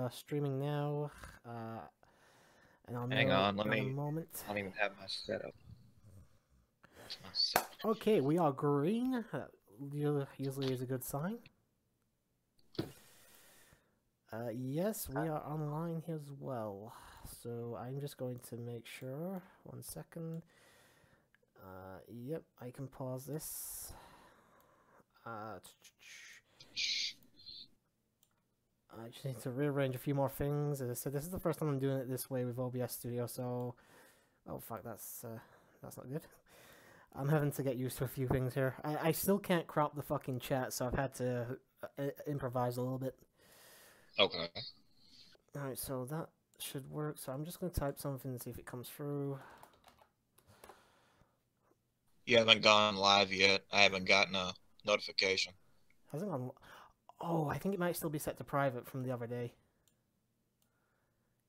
streaming now. And I'll Hang know on, let in a me. moment. I don't even have my setup. What's my setup? Okay, we are green. Usually is a good sign. Yes, we are online here as well. So I'm just going to make sure. 1 second. Yep, I can pause this. I just need to rearrange a few more things. As I said, this is the first time I'm doing it this way with OBS Studio, so... Oh, fuck, that's not good. I'm having to get used to a few things here. I still can't crop the fucking chat, so I've had to improvise a little bit. Okay. Alright, so that should work. So I'm just going to type something and see if it comes through. You haven't gone live yet. I haven't gotten a notification. Hasn't gone... Oh, I think it might still be set to private from the other day.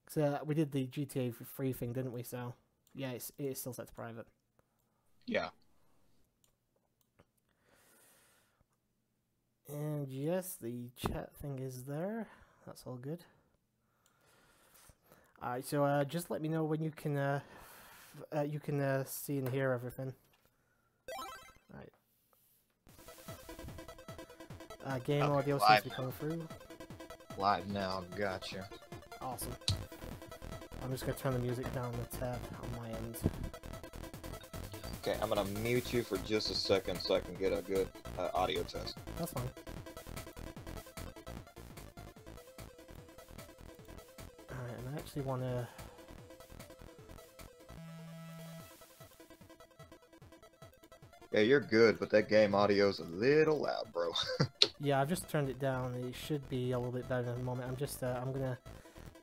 Because we did the GTA free thing, didn't we? So, yeah, it is still set to private. Yeah. And yes, the chat thing is there. That's all good. Alright, so just let me know when you can see and hear everything. Alright. Game Okay, audio seems live to be coming through. Live now, gotcha. Awesome. I'm just gonna turn the music down the tab on my end. Okay, I'm gonna mute you for just a second so I can get a good audio test. That's fine. Alright, and I actually wanna... Yeah, you're good, but that game audio's a little loud, bro. Yeah, I've just turned it down. It should be a little bit better in a moment. I'm gonna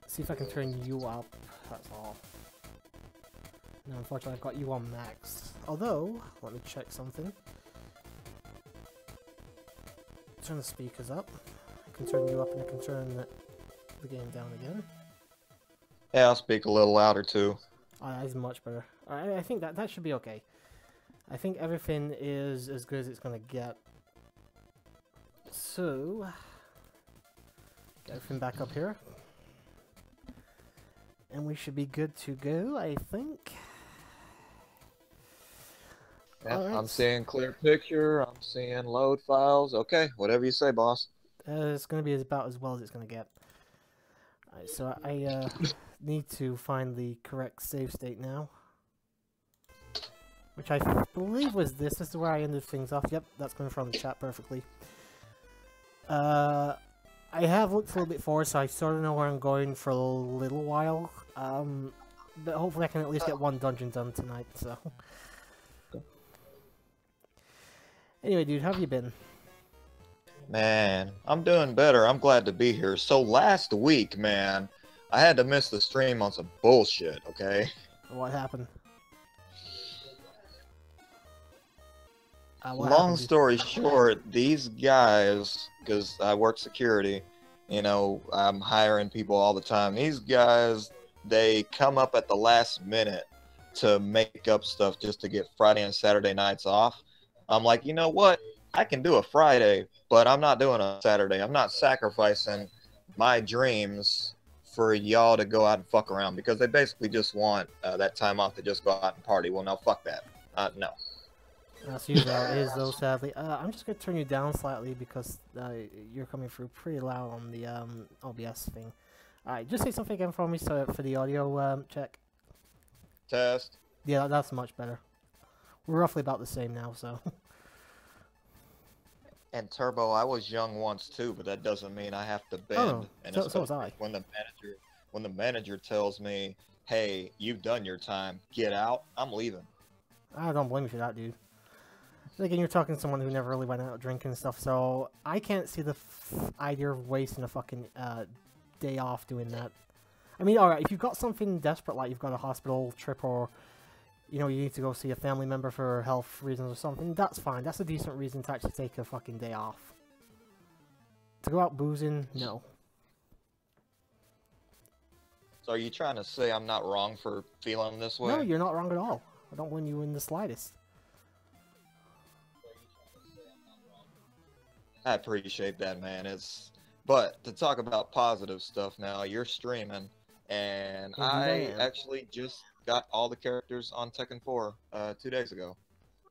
see if I can turn you up. That's all. No, unfortunately, I've got you on max. Although, let me check something. Turn the speakers up. I can turn you up, and I can turn the game down again. Yeah, I'll speak a little louder too. That's much better. I think that should be okay. I think everything is as good as it's gonna get. So, get everything back up here. And we should be good to go, I think. Yeah, All right. I'm seeing clear picture, I'm seeing load files. Okay, whatever you say, boss. It's going to be about as well as it's going to get. Alright, so I need to find the correct save state now. Which I believe was this. This is where I ended things off. Yep, that's going from the chat perfectly. I have looked a little bit forward, so I sort of know where I'm going for a little while. But hopefully I can at least get one dungeon done tonight, so... Anyway, dude, how have you been? Man, I'm doing better. I'm glad to be here. So last week, man, I had to miss the stream on some bullshit, okay? What happened? Long story short, these guys, because I work security, you know, I'm hiring people all the time. These guys, they come up at the last minute to make up stuff just to get Friday and Saturday nights off. I'm like, you know what? I can do a Friday, but I'm not doing a Saturday. I'm not sacrificing my dreams for y'all to go out and fuck around, because they basically just want that time off to just go out and party. Well, no, fuck that. No. That's usually how it is, though, sadly. I'm just going to turn you down slightly because you're coming through pretty loud on the OBS thing. Alright, just say something again for me so for the audio check. Test. Yeah, that's much better. We're roughly about the same now, so... And Turbo, I was young once too, but that doesn't mean I have to bend. Oh, and so was I. When the manager tells me, "Hey, you've done your time, get out," I'm leaving. I don't blame you for that, dude. Again, you're talking to someone who never really went out drinking and stuff, so I can't see the idea of wasting a fucking day off doing that. I mean, alright, if you've got something desperate, like you've got a hospital trip or, you know, you need to go see a family member for health reasons or something, that's fine. That's a decent reason to actually take a fucking day off. To go out boozing, no. So are you trying to say I'm not wrong for feeling this way? No, you're not wrong at all. I don't blame you in the slightest. I appreciate that, man. But to talk about positive stuff now, you're streaming, and Indeed, I I am. actually just got all the characters on Tekken 4 2 days ago.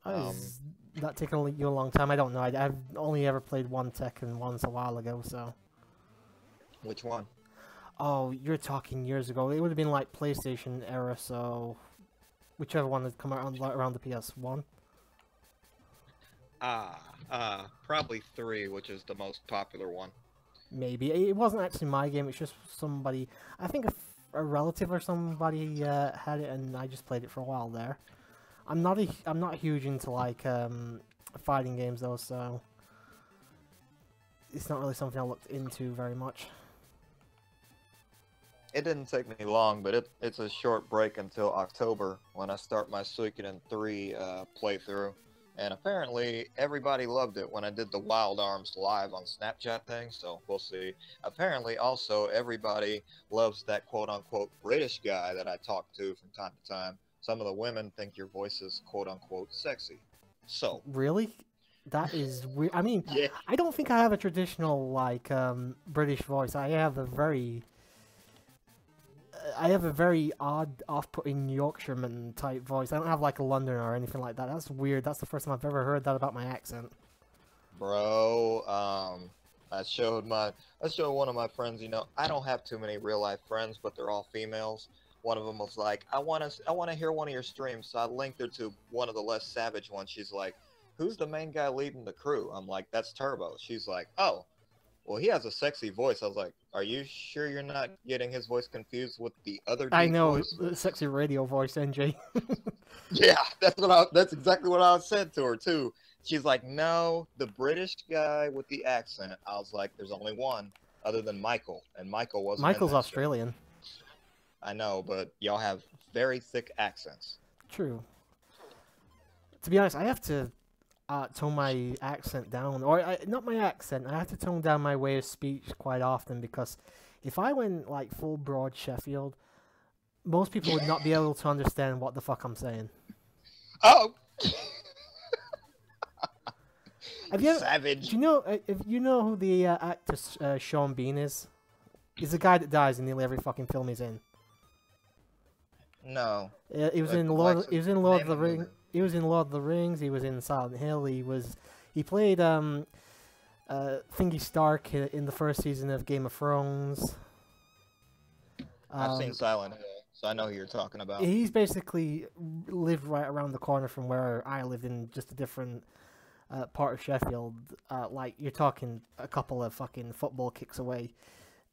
Is that taking you a long time? I don't know. I've only ever played one Tekken once a while ago, so. Which one? Oh, you're talking years ago. It would have been like PlayStation era, so whichever one had come around the PS1. Probably 3, which is the most popular one. Maybe it wasn't actually my game. It's just somebody. I think a relative or somebody had it, and I just played it for a while there. I'm not huge into like fighting games though, so it's not really something I looked into very much. It didn't take me long, but it's a short break until October when I start my Suikoden 3 playthrough. And apparently everybody loved it when I did the Wild Arms live on Snapchat thing, so we'll see. Apparently also everybody loves that quote-unquote British guy that I talk to from time to time. Some of the women think your voice is quote-unquote sexy. So. Really? That is weird. I mean, Yeah. I don't think I have a traditional like British voice. I have a very odd, off-putting Yorkshireman type voice. I don't have like a Londoner or anything like that. That's weird. That's the first time I've ever heard that about my accent. Bro, I showed one of my friends, you know, I don't have too many real life friends, but they're all females. One of them was like, I want to hear one of your streams. So I linked her to one of the less savage ones. She's like, who's the main guy leading the crew? I'm like, that's Turbo. She's like, oh, well, he has a sexy voice. I was like, are you sure you're not getting his voice confused with the other dude's I know, voice? sexy radio voice, NJ. Yeah, that's exactly what I said to her too. She's like, no, the British guy with the accent. I was like, there's only one other than Michael, and Michael wasn't. Michael's Australian. I know, but y'all have very thick accents. True. To be honest, I have to tone my accent down, or not my accent. I have to tone down my way of speech quite often because if I went like full broad Sheffield, most people would not be able to understand what the fuck I'm saying. Oh. Savage. Do you know if you know who the actor Sean Bean is? He's the guy that dies in nearly every fucking film he's in. No. He was in Lord. He was in Lord of the Rings. He was in Lord of the Rings. He was in Silent Hill. He played Thingy Stark in the first season of Game of Thrones. I've seen Silent Hill, so I know who you're talking about. He's basically lived right around the corner from where I lived, in just a different part of Sheffield. Like, you're talking a couple of fucking football kicks away.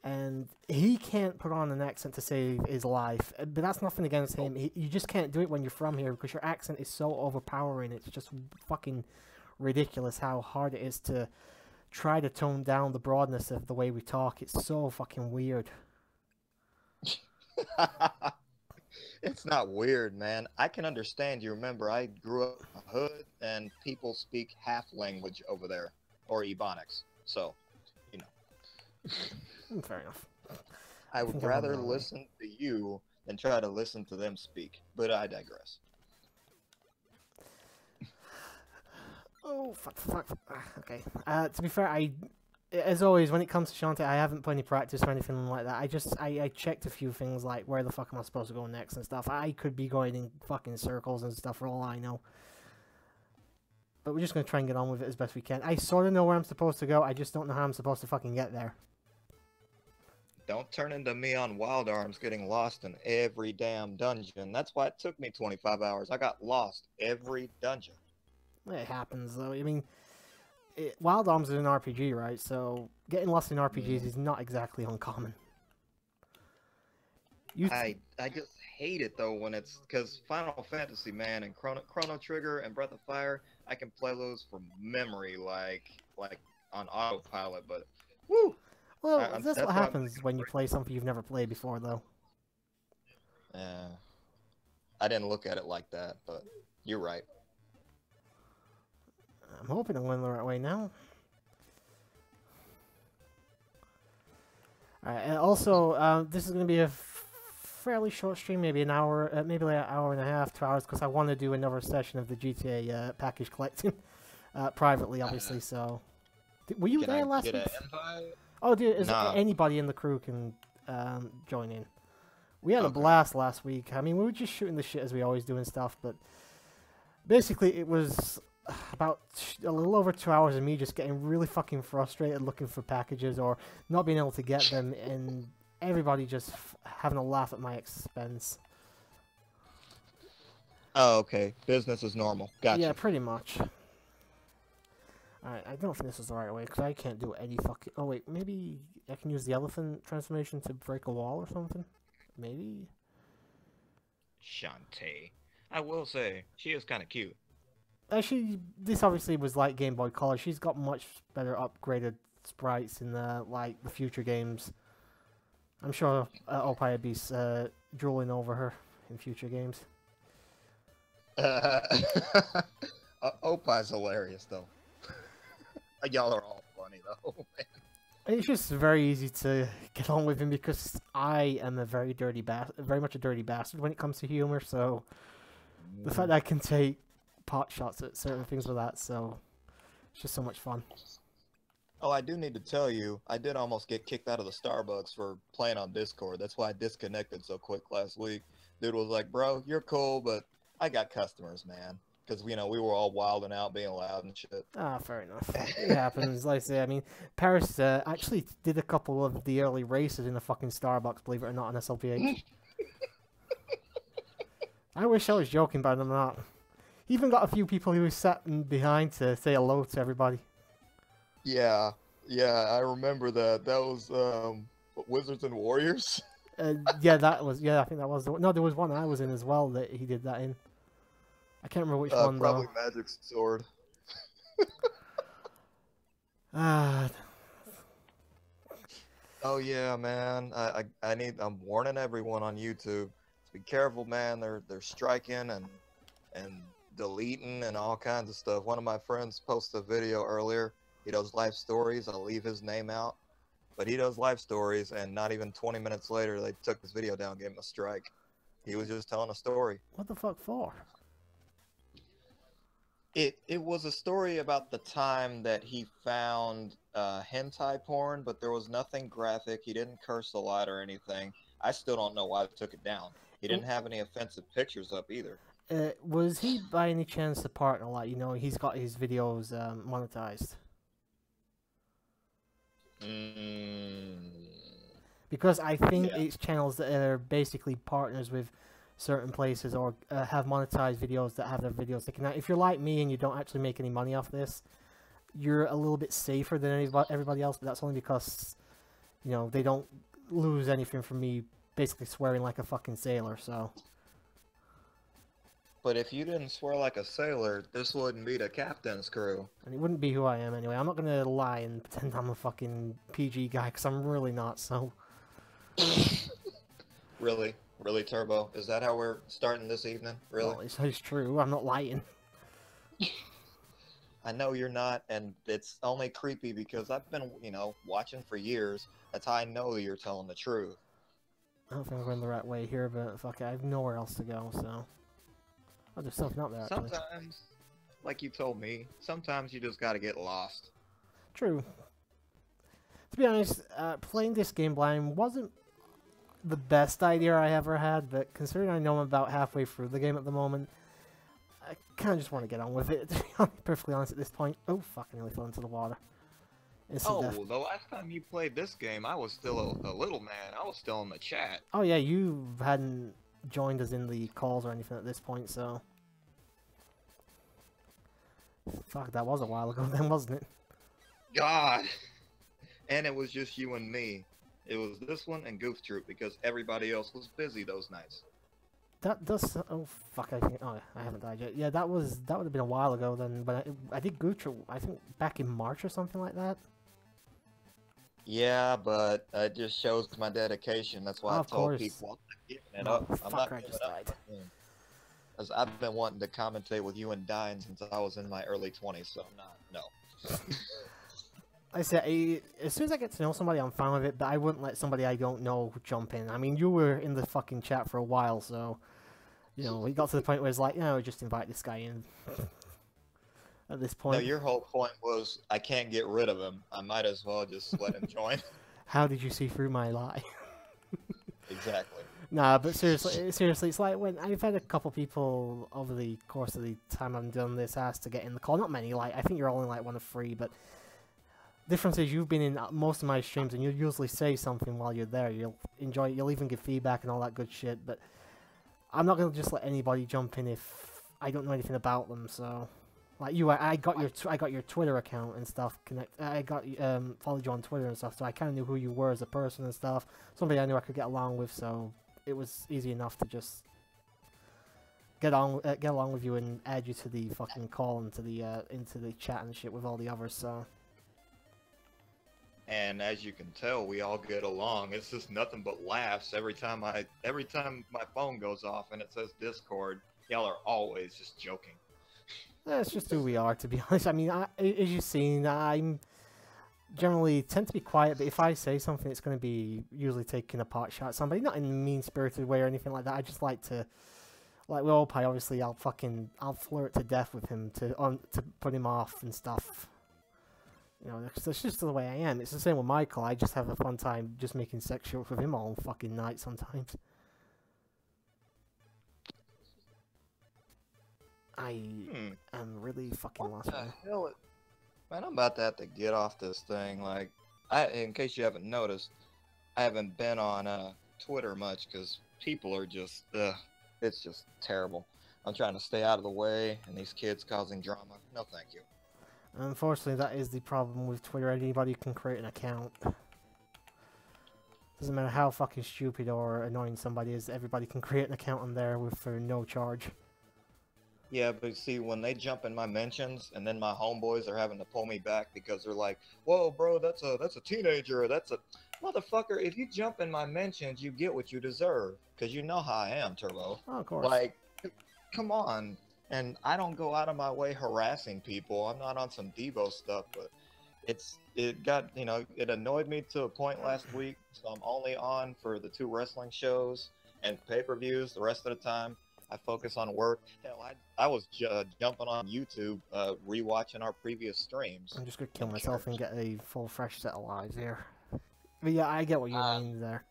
And he can't put on an accent to save his life. But that's nothing against him. You just can't do it when you're from here because your accent is so overpowering. It's just fucking ridiculous how hard it is to try to tone down the broadness of the way we talk. It's so fucking weird. It's not weird, man. I can understand you. Remember, I grew up in a hood, and people speak half language over there, or Ebonics. So, you know. Fair enough. I would rather listen to you than try to listen to them speak, but I digress. Oh, fuck. Okay. To be fair, as always, when it comes to Shantae, I haven't put any practice or anything like that. I checked a few things like where the fuck am I supposed to go next and stuff. I could be going in fucking circles and stuff for all I know. But we're just going to try and get on with it as best we can. I sort of know where I'm supposed to go, I just don't know how I'm supposed to fucking get there. Don't turn into me on Wild Arms getting lost in every damn dungeon. That's why it took me 25 hours. I got lost every dungeon. It happens, though. I mean, Wild Arms is an RPG, right? So getting lost in RPGs is not exactly uncommon. I just hate it, though, when it's... Because Final Fantasy, man, and Chrono Trigger and Breath of Fire, I can play those from memory, like on autopilot, but... Woo! Well, that's what happens when you play something you've never played before, though. Yeah. I didn't look at it like that, but you're right. I'm hoping I'm going the right way now. Alright, also, this is going to be a fairly short stream, maybe an hour, maybe like an hour and a half, 2 hours, because I want to do another session of the GTA package collecting, privately, obviously, so... Were you there last week? Oh, dude, Nah. anybody in the crew can join in. We had a Okay. blast last week. I mean, we were just shooting the shit as we always do and stuff, but basically it was about a little over 2 hours of me just getting really fucking frustrated looking for packages or not being able to get them, and everybody just having a laugh at my expense. Oh, okay. Business is normal. Gotcha. Yeah, pretty much. Alright, I don't think this is the right way, because I can't do any fucking... Oh, wait, maybe I can use the elephant transformation to break a wall or something? Maybe? Shantae. I will say, she is kind of cute. Actually, this obviously was like Game Boy Color. She's got much better upgraded sprites in the future games. I'm sure Opie would be drooling over her in future games. Opie's hilarious, though. Y'all are all funny, though. It's just very easy to get on with him because I am a very much a dirty bastard when it comes to humor. So the fact that I can take pot shots at certain things with that, so it's just so much fun. Oh, I do need to tell you, I did almost get kicked out of the Starbucks for playing on Discord. That's why I disconnected so quick last week. Dude was like, bro, you're cool, but I got customers, man. Because, you know, we were all wilding out, being loud and shit. Ah, fair enough. It happens. Like I say, I mean, Paris actually did a couple of the early races in the fucking Starbucks, believe it or not, on SLPH. I wish I was joking, but I'm not. He even got a few people who were sat behind to say hello to everybody. Yeah, I remember that. That was Wizards and Warriors. Yeah, I think that was the one. No, there was one I was in as well that he did that in. I can't remember which one probably though. Magic Sword. Oh yeah, man. I'm warning everyone on YouTube. Be careful, man. They're striking and deleting and all kinds of stuff. One of my friends posted a video earlier. He does life stories. I'll leave his name out. But he does life stories, and not even 20 minutes later, they took his video down, gave him a strike. He was just telling a story. What the fuck for? It was a story about the time that he found hentai porn, but there was nothing graphic. He didn't curse a lot or anything. I still don't know why they took it down. He didn't have any offensive pictures up either. Was he by any chance the partner? Like, you know, he's got his videos monetized. Because I think it's channels that are basically partners with certain places or have monetized videos that have their videos taken out. If you're like me and you don't actually make any money off this, you're a little bit safer than everybody else, but that's only because, you know, they don't lose anything from me basically swearing like a fucking sailor, so... But if you didn't swear like a sailor, this wouldn't be the captain's crew. And it wouldn't be who I am anyway. I'm not gonna lie and pretend I'm a fucking PG guy, because I'm really not, so... Really? Really, Turbo? Is that how we're starting this evening? Really? Well, it's true. I'm not lying. I know you're not, and it's only creepy because I've been, you know, watching for years. That's how I know you're telling the truth. I don't think I'm going the right way here, but fuck it, I have nowhere else to go, so... Oh, there's something up there, actually. Sometimes, like you told me, sometimes you just gotta get lost. True. To be honest, playing this game blind wasn't the best idea I ever had, but considering I know I'm about halfway through the game at the moment, I kind of just want to get on with it, to be perfectly honest at this point. Oh, fuck, I nearly fell into the water. Instant death. The last time you played this game, I was still a little man. I was still in the chat. Oh yeah, you hadn't joined us in the calls or anything at this point, so... Fuck, that was a while ago then, wasn't it? God! And it was just you and me. It was this one and Goof Troop because everybody else was busy those nights. That does... Oh, fuck, I think... Oh, I haven't died yet. Yeah, that would have been a while ago then, but I did Goof Troop, I think, back in March or something like that. Yeah, but it just shows my dedication. That's why I told people I'm not giving it up. I'm not giving it up. Because I've been wanting to commentate with you and Dine since I was in my early 20s, so I'm not, no. I said, as soon as I get to know somebody, I'm fine with it, but I wouldn't let somebody I don't know jump in. I mean, you were in the fucking chat for a while, so, you know, we got to the point where it's like, you know, just invite this guy in. at this No, point. your whole point was I can't get rid of him. I might as well just let him join. How did you see through my lie? Exactly. Nah, but seriously, it's like when I've had a couple people over the course of the time I've done this asked to get in the call. Not many, like I think you're only like one of three, but difference is you've been in most of my streams and you'll usually say something while you're there. You'll enjoy it, you'll even give feedback and all that good shit, but I'm not gonna just let anybody jump in if I don't know anything about them. So, like you, I got your Twitter account and stuff. I got followed you on Twitter and stuff, so I kind of knew who you were as a person and stuff. Somebody I knew I could get along with, so it was easy enough to just get along with you and add you to the fucking call into the chat and shit with all the others. So. And as you can tell, we all get along. It's just nothing but laughs every time my phone goes off and it says Discord. Y'all are always just joking. That's just who we are, to be honest. I mean, as you've seen, I'm generally tend to be quiet, but if I say something, it's going to be usually taking a pot shot at somebody, not in a mean-spirited way or anything like that. I just like to, like with Opie, obviously, I'll flirt to death with him to put him off and stuff. You know, that's just the way I am. It's the same with Michael. I just have a fun time just making sex jokes with him all fucking night sometimes. I am really fucking lost. What the hell? Man, I'm about to have to get off this thing. Like, in case you haven't noticed, I haven't been on Twitter much because people are just, it's just terrible. I'm trying to stay out of the way, and these kids causing drama. No, thank you. Unfortunately, that is the problem with Twitter. Anybody can create an account. Doesn't matter how fucking stupid or annoying somebody is, everybody can create an account on there for no charge. Yeah, but see, when they jump in my mentions, and then my homeboys are having to pull me back because they're like, "Whoa, bro, that's a teenager. That's a motherfucker." If you jump in my mentions, you get what you deserve. Cause you know how I am, Turbo. Oh, of course. Like, come on. And I don't go out of my way harassing people. I'm not on some Devo stuff, but it annoyed me to a point last week. So I'm only on for the 2 wrestling shows and pay-per-views. The rest of the time, I focus on work. Hell, I was jumping on YouTube, rewatching our previous streams. I'm just gonna kill myself and get a full fresh set of lives here. But yeah, I get what you mean there.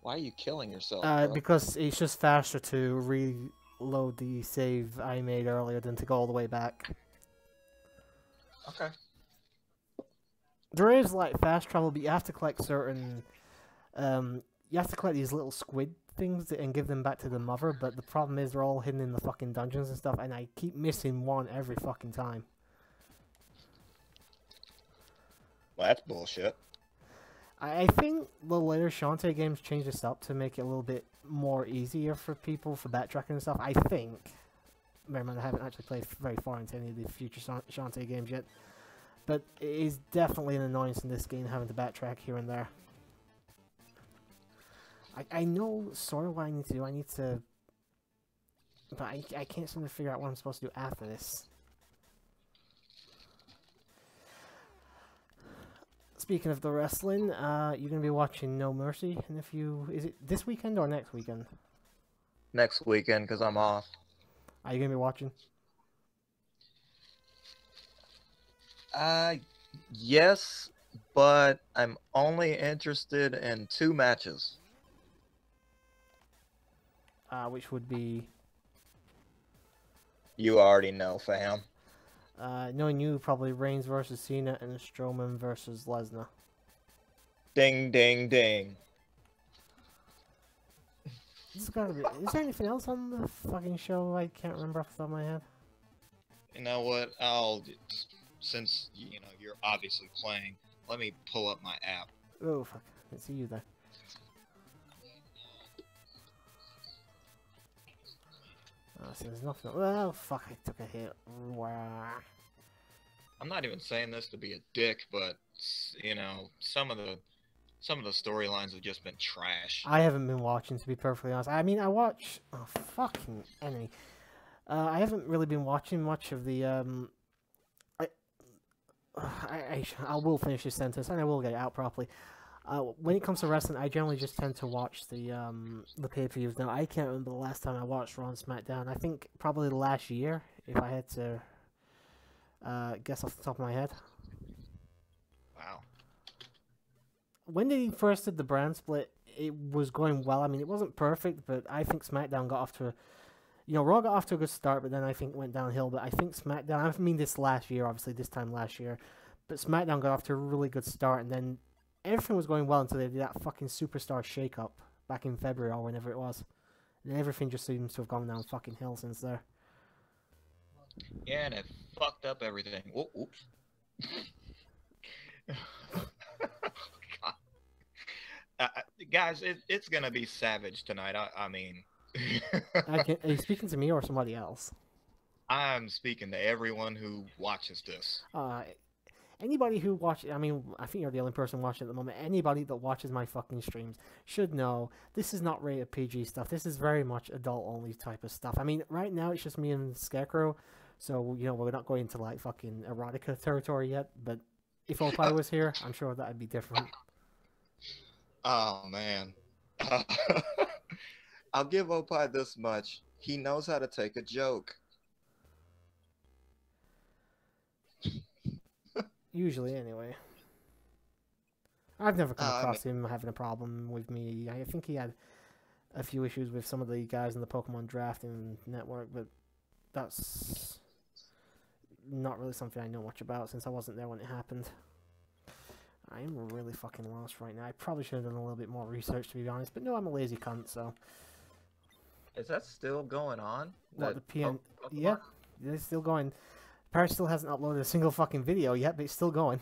Why are you killing yourself, bro? Because it's just faster to reload the save I made earlier than to go all the way back. Okay. There is like fast travel, but you have to collect certain, you have to collect these little squid things and give them back to the mother, but the problem is they're all hidden in the fucking dungeons and stuff, and I keep missing one every fucking time. Well, that's bullshit. I think the later Shantae games changed this up to make it a little bit more easier for people for backtracking and stuff. I think. Bear in mind, I haven't actually played very far into any of the future Shantae games yet. But it is definitely an annoyance in this game having to backtrack here and there. I know sort of what I need to do. I need to... But I can't seem to figure out what I'm supposed to do after this. Speaking of the wrestling, you're going to be watching No Mercy in a few... Is it this weekend or next weekend? Next weekend, because I'm off. Are you going to be watching? Yes, but I'm only interested in 2 matches. Which would be... You already know, fam. Knowing you, probably Reigns versus Cena and Strowman versus Lesnar. Ding, ding, ding. Is there anything else on the fucking show I can't remember off the top of my head? You know what? Since you're obviously playing, let me pull up my app. Oh fuck! I didn't see you there. Oh, so there's nothing. Well, fuck! I took a hit. Wow. I'm not even saying this to be a dick, but some of the storylines have just been trash. I haven't been watching, to be perfectly honest. I mean, I watch. Oh fucking enemy. I haven't really been watching much of the. I will finish this sentence and I will get it out properly. When it comes to wrestling, I generally just tend to watch the pay-per-views. Now, I can't remember the last time I watched Raw and SmackDown. I think probably last year, if I had to Guess off the top of my head. Wow. When they first did the brand split, it was going well. I mean, it wasn't perfect, but I think SmackDown got off to a... Raw got off to a good start, but then I think it went downhill. But I think SmackDown... I mean, this last year, obviously, this time last year. But SmackDown got off to a really good start, and then everything was going well until they did that fucking superstar shakeup back in February or whenever it was. And everything just seems to have gone down fucking hill since there. Yeah, and it fucked up everything. Oops. God. Guys, it's gonna be savage tonight. I mean, Are you speaking to me or somebody else? I'm speaking to everyone who watches this. Anybody who watches, I mean, I think you're the only person watching at the moment. Anybody that watches my fucking streams should know this is not rated PG stuff. This is very much adult-only type of stuff. I mean, right now it's just me and Scarecrow, so, we're not going into, like, fucking erotica territory yet, but if Opie was here, I'm sure that'd be different. Oh, man. I'll give Opie this much. He knows how to take a joke. Usually, anyway. I've never come across him having a problem with me. I think he had a few issues with some of the guys in the Pokemon drafting network, but that's not really something I know much about since I wasn't there when it happened. I'm really fucking lost right now. I probably should have done a little bit more research, to be honest, but no, I'm a lazy cunt, so... Is that still going on? What, the PN... Yeah, it's still going. Paris still hasn't uploaded a single fucking video yet, but it's still going.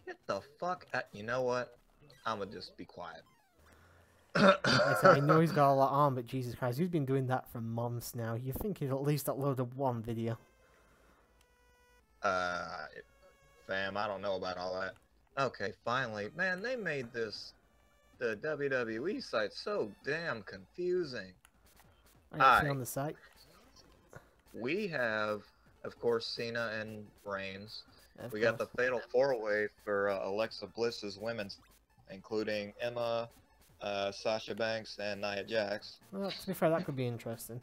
Get the fuck out. You know what? I'm gonna just be quiet. I know he's got a lot on, but Jesus Christ, he's been doing that for months now. You think he'd at least uploaded one video. Fam, I don't know about all that. Okay, finally. Man, they made the WWE site so damn confusing. Are you on the site? We have, of course, Cena and Reigns. We got the Fatal 4-Way for Alexa Bliss's women's, including Emma, Sasha Banks, and Nia Jax. Well, to be fair, that could be interesting.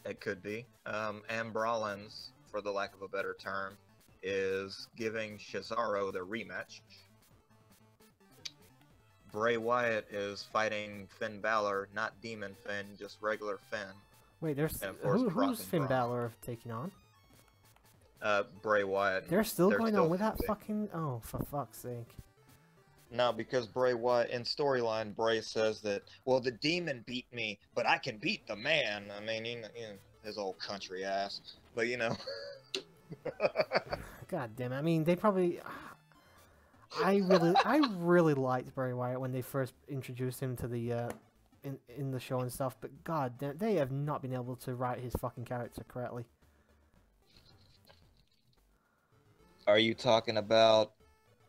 It could be. And Brawlins, for the lack of a better term, is giving Cesaro the rematch. Bray Wyatt is fighting Finn Balor, not Demon Finn, just regular Finn. Wait, who's Finn Balor taking on? Bray Wyatt. They're still going on with that fucking... Oh, for fuck's sake. No, because Bray Wyatt, in storyline, Bray says that, well, the demon beat me, but I can beat the man. I mean, you know his old country ass. But, God damn it. I mean, they probably... I really liked Bray Wyatt when they first introduced him to the... in the show and stuff, but god damn, they have not been able to write his fucking character correctly. Are you talking about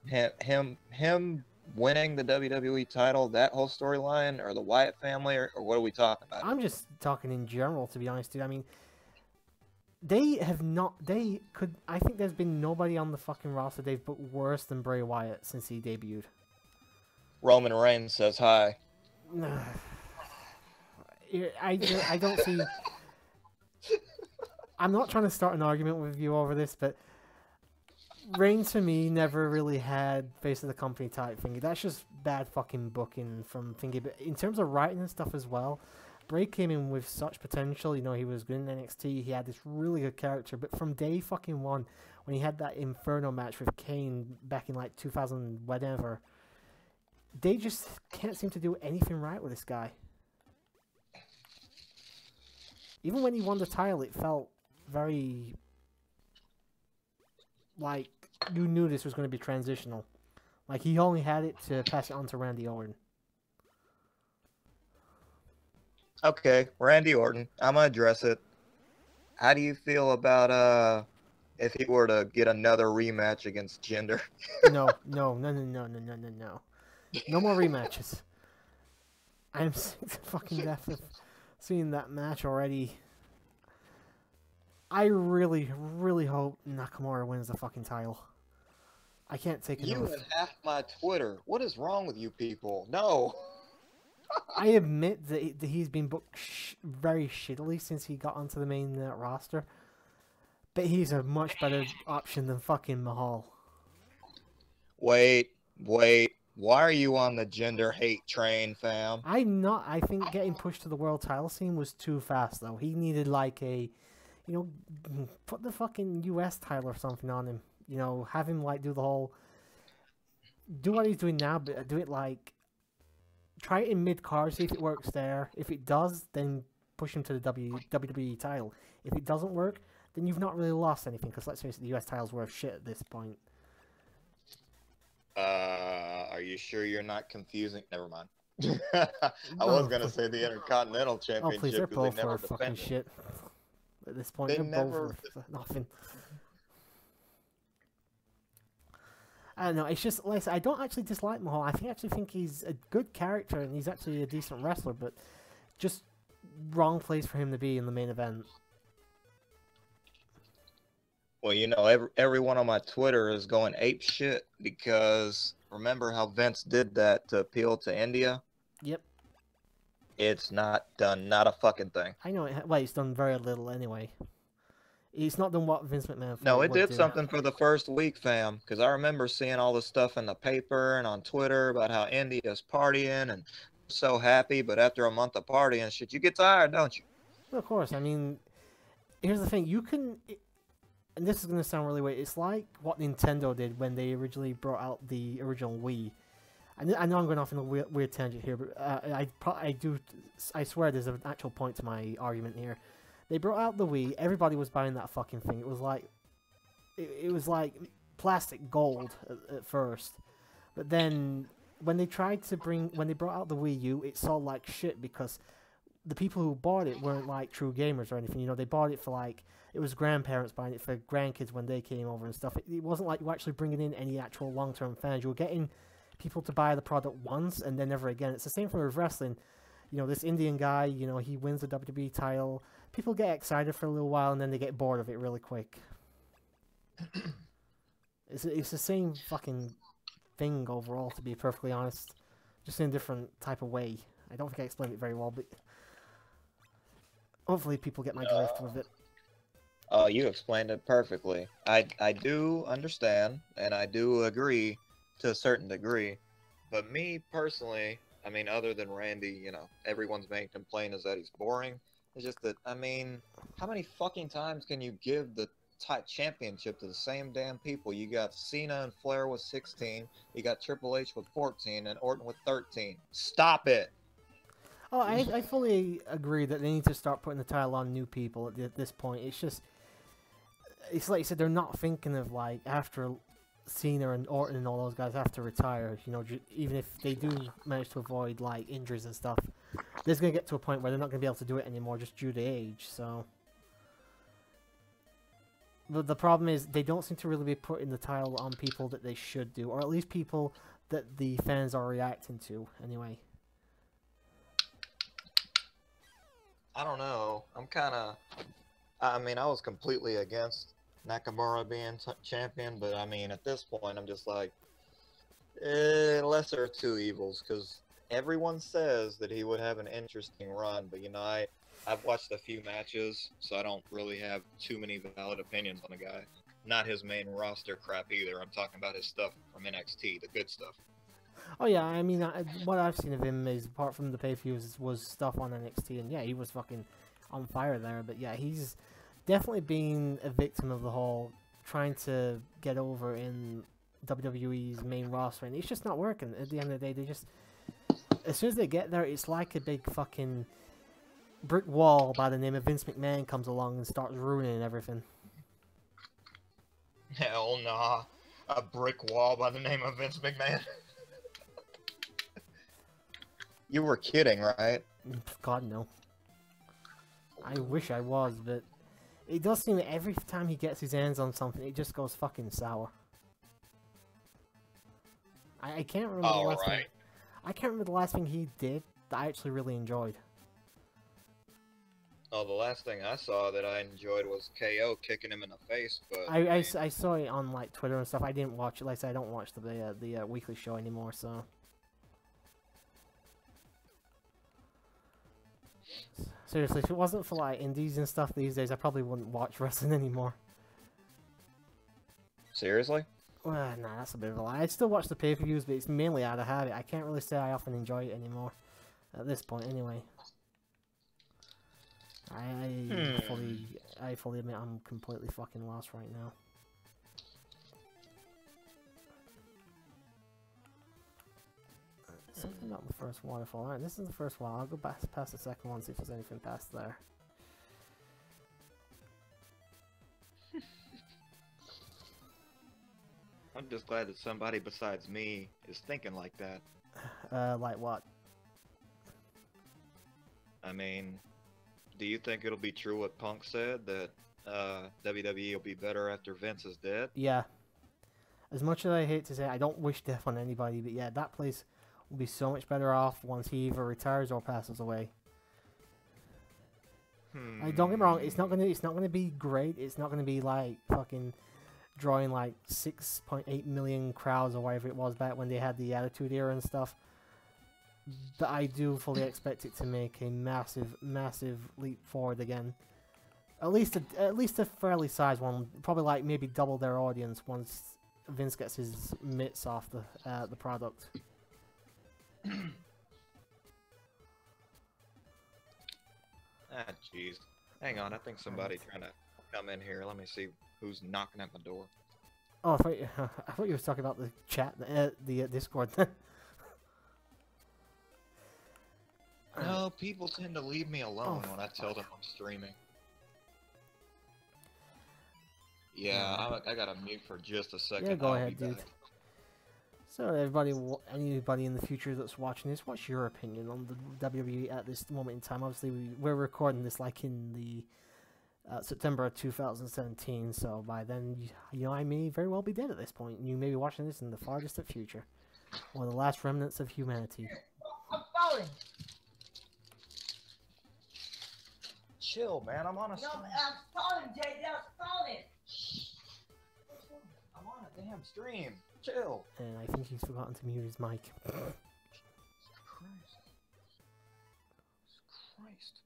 him winning the WWE title, that whole storyline, or the Wyatt family, or what are we talking about? I'm just talking in general, to be honest, dude. I mean, I think there's been nobody on the fucking roster they've put worse than Bray Wyatt since he debuted. Roman Reigns says hi. I don't see... I'm not trying to start an argument with you over this, but Reigns for me never really had face of the company type thingy. That's just bad fucking booking from thingy. But in terms of writing and stuff as well, Bray came in with such potential. He was good in NXT. He had this really good character. But from day fucking one, when he had that Inferno match with Kane back in like 2000 whatever, they just can't seem to do anything right with this guy. Even when he won the title, it felt very... like, you knew this was going to be transitional. Like, he only had it to pass it on to Randy Orton. Okay, Randy Orton. I'm going to address it. How do you feel about, if he were to get another rematch against Jinder? No. No more rematches. I'm sick to fucking death of seeing that match already. I really, really hope Nakamura wins the fucking title. I can't take it. You and half my Twitter. What is wrong with you people? No. I admit that he's been booked very shittily since he got onto the main roster. but he's a much better option than fucking Mahal. Wait. Why are you on the gender hate train, fam? I'm not. I think getting pushed to the world title scene was too fast, though. He needed like a, put the fucking US title or something on him. Have him like do the whole, do what he's doing now, but do it like, try it in mid card, see if it works there. If it does, then push him to the WWE title. If it doesn't work, then you've not really lost anything. Because let's face it, the US title's worth shit at this point. Are you sure you're not confusing? Never mind. I was gonna say the Intercontinental Championship. Oh please, they're both they never for fucking shit. At this point, They they're never. both for nothing. I don't know. It's just like I don't actually dislike Mahal. I actually think he's a good character and he's actually a decent wrestler, but just wrong place for him to be in the main event. Well, everyone on my Twitter is going ape shit because remember how Vince did that to appeal to India? Yep. It's not done, not a fucking thing. I know. Well, he's done very little anyway. He's not done what Vince McMahon. No, it did something for the first week, fam. Because I remember seeing all the stuff in the paper and on Twitter about how India's partying and so happy. But after a month of partying, shit, you get tired, don't you? Well, of course. I mean, here's the thing. You can, and this is going to sound really weird. It's like what Nintendo did when they originally brought out the original Wii. I know I'm going off in a weird tangent here, but I swear there's an actual point to my argument here. They brought out the Wii. Everybody was buying that fucking thing. It was like, it was like plastic gold at first, but then when they brought out the Wii U, it sold like shit because the people who bought it weren't like true gamers or anything. They bought it for like, it was grandparents buying it for grandkids when they came over and stuff. It wasn't like you were actually bringing in any actual long-term fans. You were getting people to buy the product once and then never again. It's the same thing with wrestling. This Indian guy, he wins the WWE title. People get excited for a little while and then they get bored of it really quick. It's the same fucking thing overall, to be perfectly honest. Just in a different type of way. I don't think I explained it very well, but hopefully people get my drift with it. Oh, you explained it perfectly. I do understand, and I do agree to a certain degree. But me, personally, I mean, other than Randy, everyone's main complaint is that he's boring. It's just that, I mean, how many fucking times can you give the championship to the same damn people? You got Cena and Flair with 16, you got Triple H with 14, and Orton with 13. Stop it! Oh, I fully agree that they need to start putting the title on new people at this point. It's like you said, they're not thinking of, like, after Cena and Orton and all those guys have to retire, even if they do manage to avoid, like, injuries and stuff. There's going to get to a point where they're not going to be able to do it anymore just due to age, so... But the problem is, they don't seem to really be putting the title on people that they should do, or at least people that the fans are reacting to, anyway. I don't know. I was completely against Nakamura being champion, but I mean, at this point, I'm just like, lesser of two evils, because everyone says that he would have an interesting run, but I've watched a few matches, so I don't really have too many valid opinions on the guy. Not his main roster crap either. I'm talking about his stuff from NXT, the good stuff. Oh yeah, I mean, what I've seen of him is, apart from the pay-per-views, was stuff on NXT, and yeah, he was fucking on fire there, but yeah, he's definitely been a victim of the whole trying to get over in WWE's main roster, and it's just not working. At the end of the day, they just, as soon as they get there, it's like a big fucking brick wall by the name of Vince McMahon comes along and starts ruining everything. Hell nah. A brick wall by the name of Vince McMahon. You were kidding, right? God, no. I wish I was, but it does seem that every time he gets his hands on something, it just goes fucking sour. I can't remember the last thing. I can't remember the last thing he did that I actually really enjoyed. Oh, the last thing I saw that I enjoyed was KO kicking him in the face, but... I saw it on, like, Twitter and stuff. I didn't watch it. Like I said, I don't watch the weekly show anymore, so... Seriously, if it wasn't for, like, indies and stuff these days, I probably wouldn't watch wrestling anymore. Seriously? Well, nah, that's a bit of a lie. I still watch the pay-per-views, but it's mainly out of habit. I can't really say I often enjoy it anymore. At this point, anyway. I fully admit I'm completely fucking lost right now. Something about the first waterfall. Alright, this is the first one. I'll go past the second one, see if there's anything past there. I'm just glad that somebody besides me is thinking like that. Like what? I mean, do you think it'll be true what Punk said, that WWE will be better after Vince is dead? Yeah. As much as I hate to say it, I don't wish death on anybody, but yeah, that place will be so much better off once he either retires or passes away. Don't get me wrong, it's not gonna be great. It's not gonna be like fucking drawing like 6.8 million crowds or whatever it was back when they had the Attitude Era and stuff. But I do fully expect it to make a massive, massive leap forward again. At least a fairly sized one. Probably like maybe double their audience once Vince gets his mitts off the product. Ah, jeez. Hang on, I think somebody trying to come in here. Let me see who's knocking at my door. Oh, I thought you were talking about the chat, the Discord. No, people tend to leave me alone when I tell them I'm streaming. Yeah, I gotta mute for just a second. Yeah, go ahead, dude. So, anybody in the future that's watching this, what's your opinion on the WWE at this moment in time? Obviously, we're recording this like in the September of 2017, so by then, you know, I may very well be dead at this point, and you may be watching this in the far distant future. One of the last remnants of humanity. I'm falling. Chill, man. I'm on a. No, I'm falling, JD. I'm falling. I'm on a damn stream. Chill. And I think he's forgotten to mute his mic. Christ.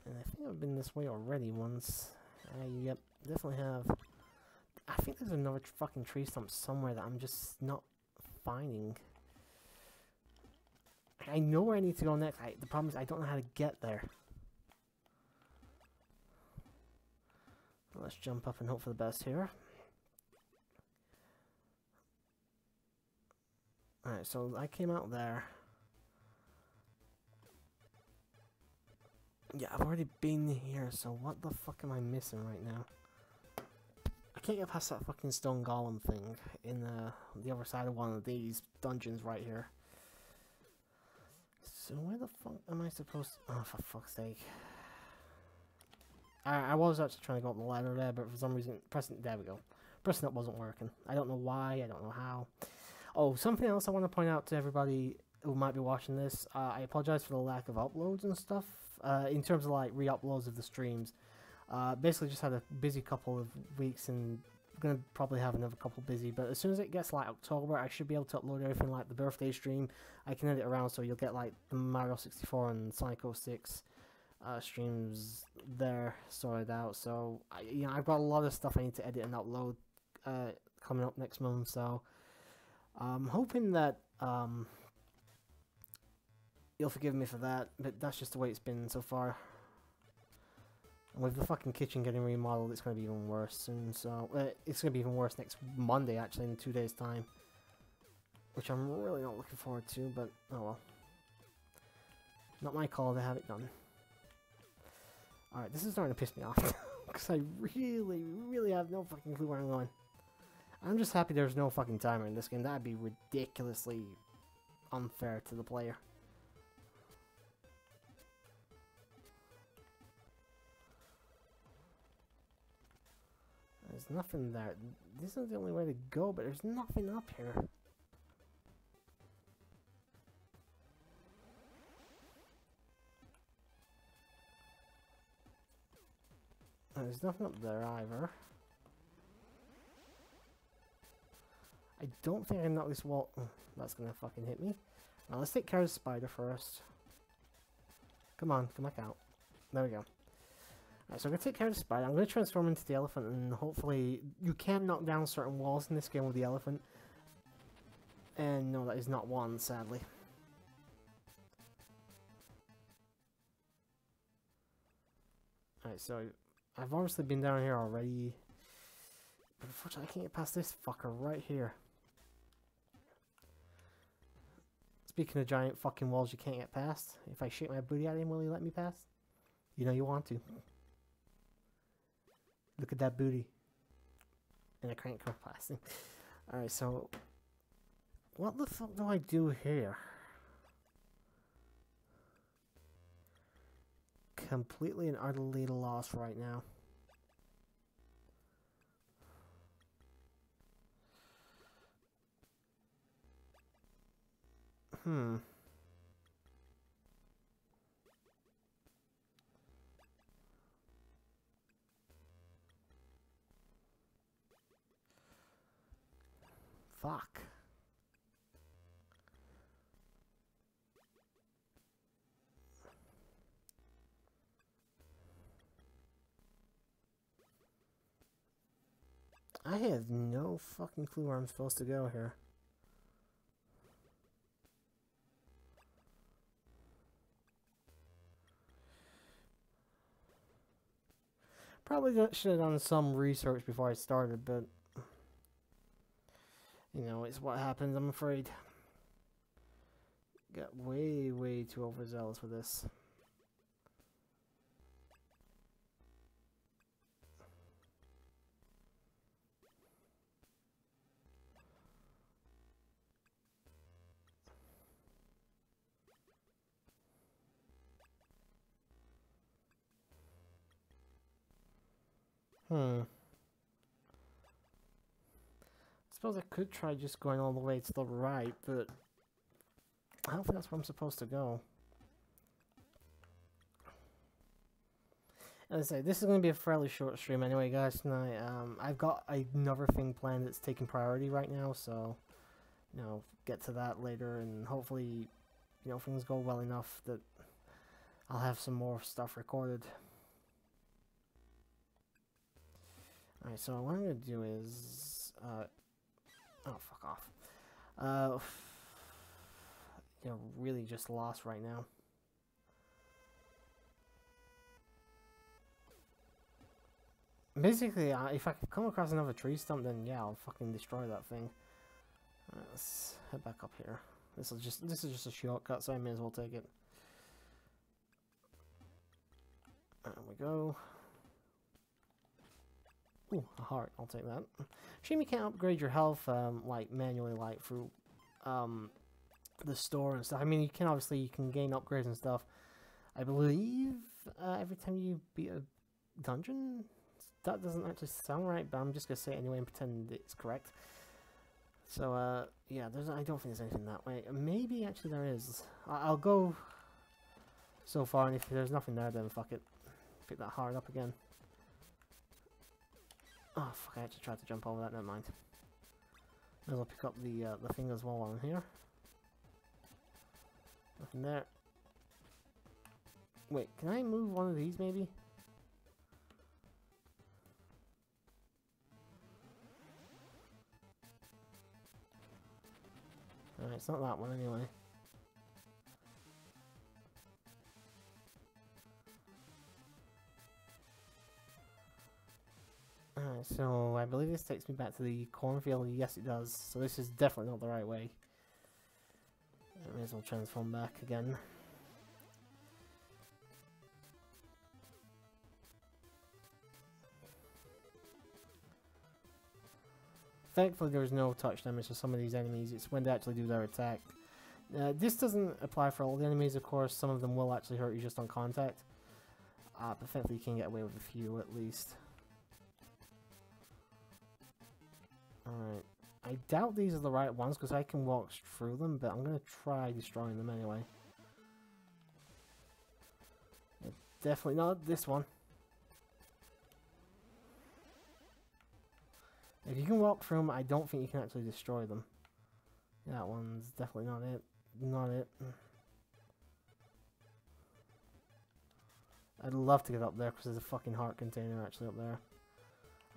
And I think I've been this way already once. Yep, definitely have. I think there's another fucking tree stump somewhere that I'm just not finding. I know where I need to go next. The problem is I don't know how to get there. Let's jump up and hope for the best here. Alright, so I came out there. Yeah, I've already been here, so what the fuck am I missing right now? I can't get past that fucking stone golem thing in the other side of one of these dungeons right here. So where the fuck am I supposed to... Oh, for fuck's sake. I was actually trying to go up the ladder there, but for some reason... There we go. Pressing up wasn't working. I don't know why, I don't know how. Oh, something else I want to point out to everybody who might be watching this. I apologize for the lack of uploads and stuff. In terms of like re-uploads of the streams. Basically just had a busy couple of weeks and gonna probably have another couple busy, but as soon as it gets like October, I should be able to upload everything. Like the birthday stream, I can edit around, so you'll get like the Mario 64 and Sonic 06 streams there sorted out. So I've got a lot of stuff I need to edit and upload coming up next month, so I'm hoping that you'll forgive me for that, but that's just the way it's been so far. And with the fucking kitchen getting remodeled, it's going to be even worse soon, so... it's going to be even worse next Monday, actually, in 2 days' time. Which I'm really not looking forward to, but oh well. Not my call to have it done. Alright, this is starting to piss me off. Because I really, really have no fucking clue where I'm going. I'm just happy there's no fucking timer in this game. That'd be ridiculously unfair to the player. There's nothing there. This is the only way to go, but there's nothing up here. There's nothing up there either. I don't think I can knock this wall. That's gonna fucking hit me. Now let's take care of the spider first. Come on, come back out. There we go. Alright, so I'm going to take care of the spider. I'm going to transform into the elephant, and hopefully you can knock down certain walls in this game with the elephant. And no, that is not one, sadly. Alright, so I've obviously been down here already. But unfortunately I can't get past this fucker right here. Speaking of giant fucking walls you can't get past, if I shake my booty at him, will he let me pass? You know you want to. Look at that booty. And I can't come past him. Alright, so what the fuck do I do here? Completely and utterly lost right now. Fuck. I have no fucking clue where I'm supposed to go here. Probably should have done some research before I started, but you know, it's what happens, I'm afraid. Got way too overzealous with this. I suppose I could try just going all the way to the right, but I don't think that's where I'm supposed to go. As I say, this is going to be a fairly short stream anyway, guys, tonight. I've got another thing planned that's taking priority right now, so, you know, get to that later, and hopefully, you know, things go well enough that I'll have some more stuff recorded. Alright, so what I'm going to do is, oh, fuck off. You know, really just lost right now. Basically, if I come across another tree stump, then yeah, I'll fucking destroy that thing. Alright, let's head back up here. This is just a shortcut, so I may as well take it. There we go. Ooh, a heart. I'll take that. Shame you can't upgrade your health, like, manually, like, through, the store and stuff. I mean, you can gain upgrades and stuff. I believe, every time you beat a dungeon? That doesn't actually sound right, but I'm just gonna say it anyway and pretend it's correct. So, yeah, I don't think there's anything that way. Maybe, actually, there is. I'll go so far, and if there's nothing there, then fuck it. Pick that heart up again. Oh, fuck, I actually tried to jump over that, never mind. Might as well pick up the thing as well while I'm here. Nothing there. Wait, can I move one of these, maybe? Alright, it's not that one anyway. Alright, so I believe this takes me back to the cornfield. Yes, it does. So this is definitely not the right way. I may as well transform back again. Thankfully there is no touch damage to some of these enemies. It's when they actually do their attack. This doesn't apply for all the enemies, of course. Some of them will actually hurt you just on contact. But thankfully you can get away with a few at least. Alright. I doubt these are the right ones because I can walk through them, but I'm going to try destroying them anyway. Definitely not this one. If you can walk through them, I don't think you can actually destroy them. That one's definitely not it. Not it. I'd love to get up there because there's a fucking heart container actually up there.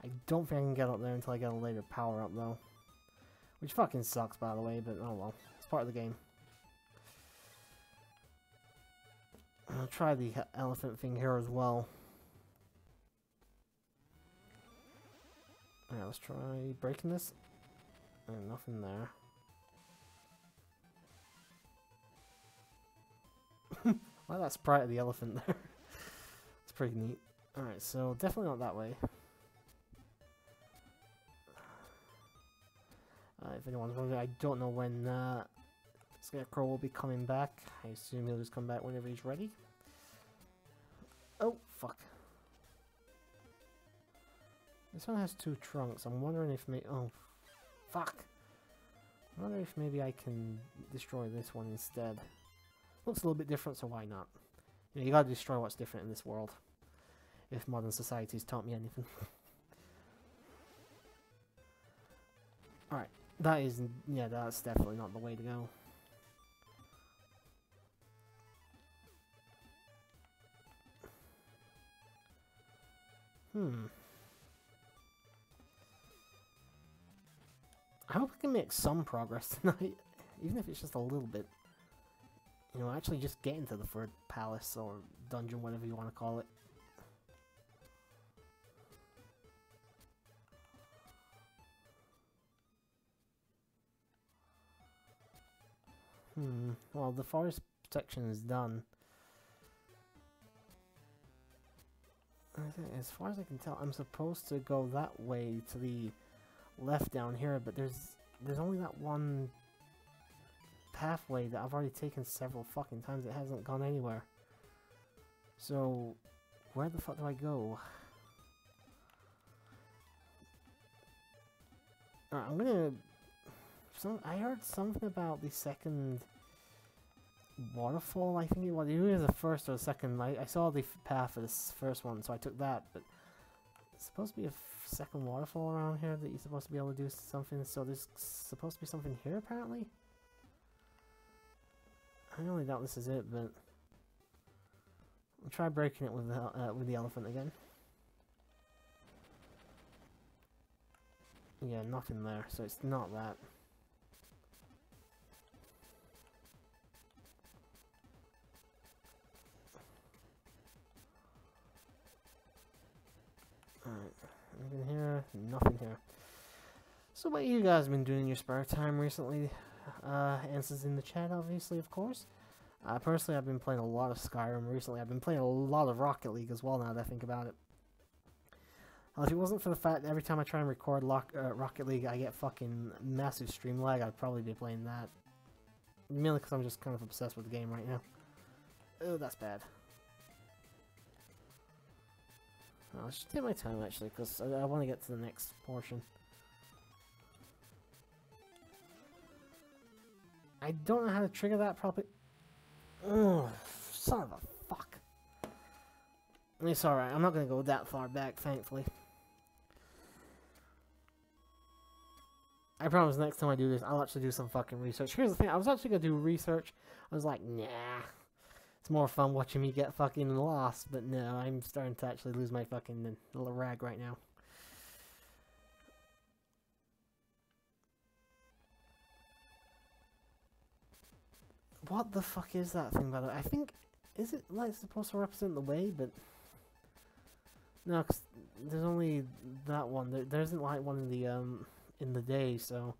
I don't think I can get up there until I get a later power up though. Which fucking sucks, by the way, but oh well. It's part of the game. I'll try the elephant thing here as well. Alright, let's try breaking this. And nothing there. Why that sprite of the elephant there? It's pretty neat. Alright, so definitely not that way. If anyone's wondering, I don't know when Scarecrow will be coming back. I assume he'll just come back whenever he's ready. Oh, fuck. This one has 2 trunks. I'm wondering if oh, fuck. I wonder if maybe I can destroy this one instead. Looks a little bit different, so why not? You know, you gotta destroy what's different in this world. If modern society's taught me anything. Alright. That is, yeah, that's definitely not the way to go. I hope I can make some progress tonight, even if it's just a little bit. You know, actually just get into the third palace or dungeon, whatever you want to call it. Well, the forest section is done. As far as I can tell, I'm supposed to go that way to the left down here, but there's only that one pathway that I've already taken several fucking times. It hasn't gone anywhere. So, where the fuck do I go? Alright, I'm gonna... I heard something about the second waterfall, I think it was. Either the first or the second. I saw the path for this first one, so I took that, but it's supposed to be a second waterfall around here that you're supposed to be able to do something, so there's supposed to be something here, apparently? I only doubt this is it, but I'll try breaking it with the elephant again. Yeah, nothing there, so it's not that. Alright, anything here? Nothing here. So what you guys been doing in your spare time recently? Answers in the chat, obviously, of course. Personally, I've been playing a lot of Skyrim recently. I've been playing a lot of Rocket League as well, now that I think about it. If it wasn't for the fact that every time I try and record Rocket League, I get fucking massive stream lag, I'd probably be playing that. Mainly because I'm just kind of obsessed with the game right now. Oh, that's bad. I'll just take my time, actually, because I want to get to the next portion. I don't know how to trigger that properly. Oh, son of a fuck. It's alright, I'm not going to go that far back, thankfully. I promise next time I do this, I'll actually do some fucking research. Here's the thing, I was actually going to do research. I was like, nah. It's more fun watching me get fucking lost, but no, I'm starting to actually lose my fucking little rag right now. What the fuck is that thing, by the way? I think, is it like supposed to represent the way, but... No, cause there's only that one. There isn't like one in the day, so...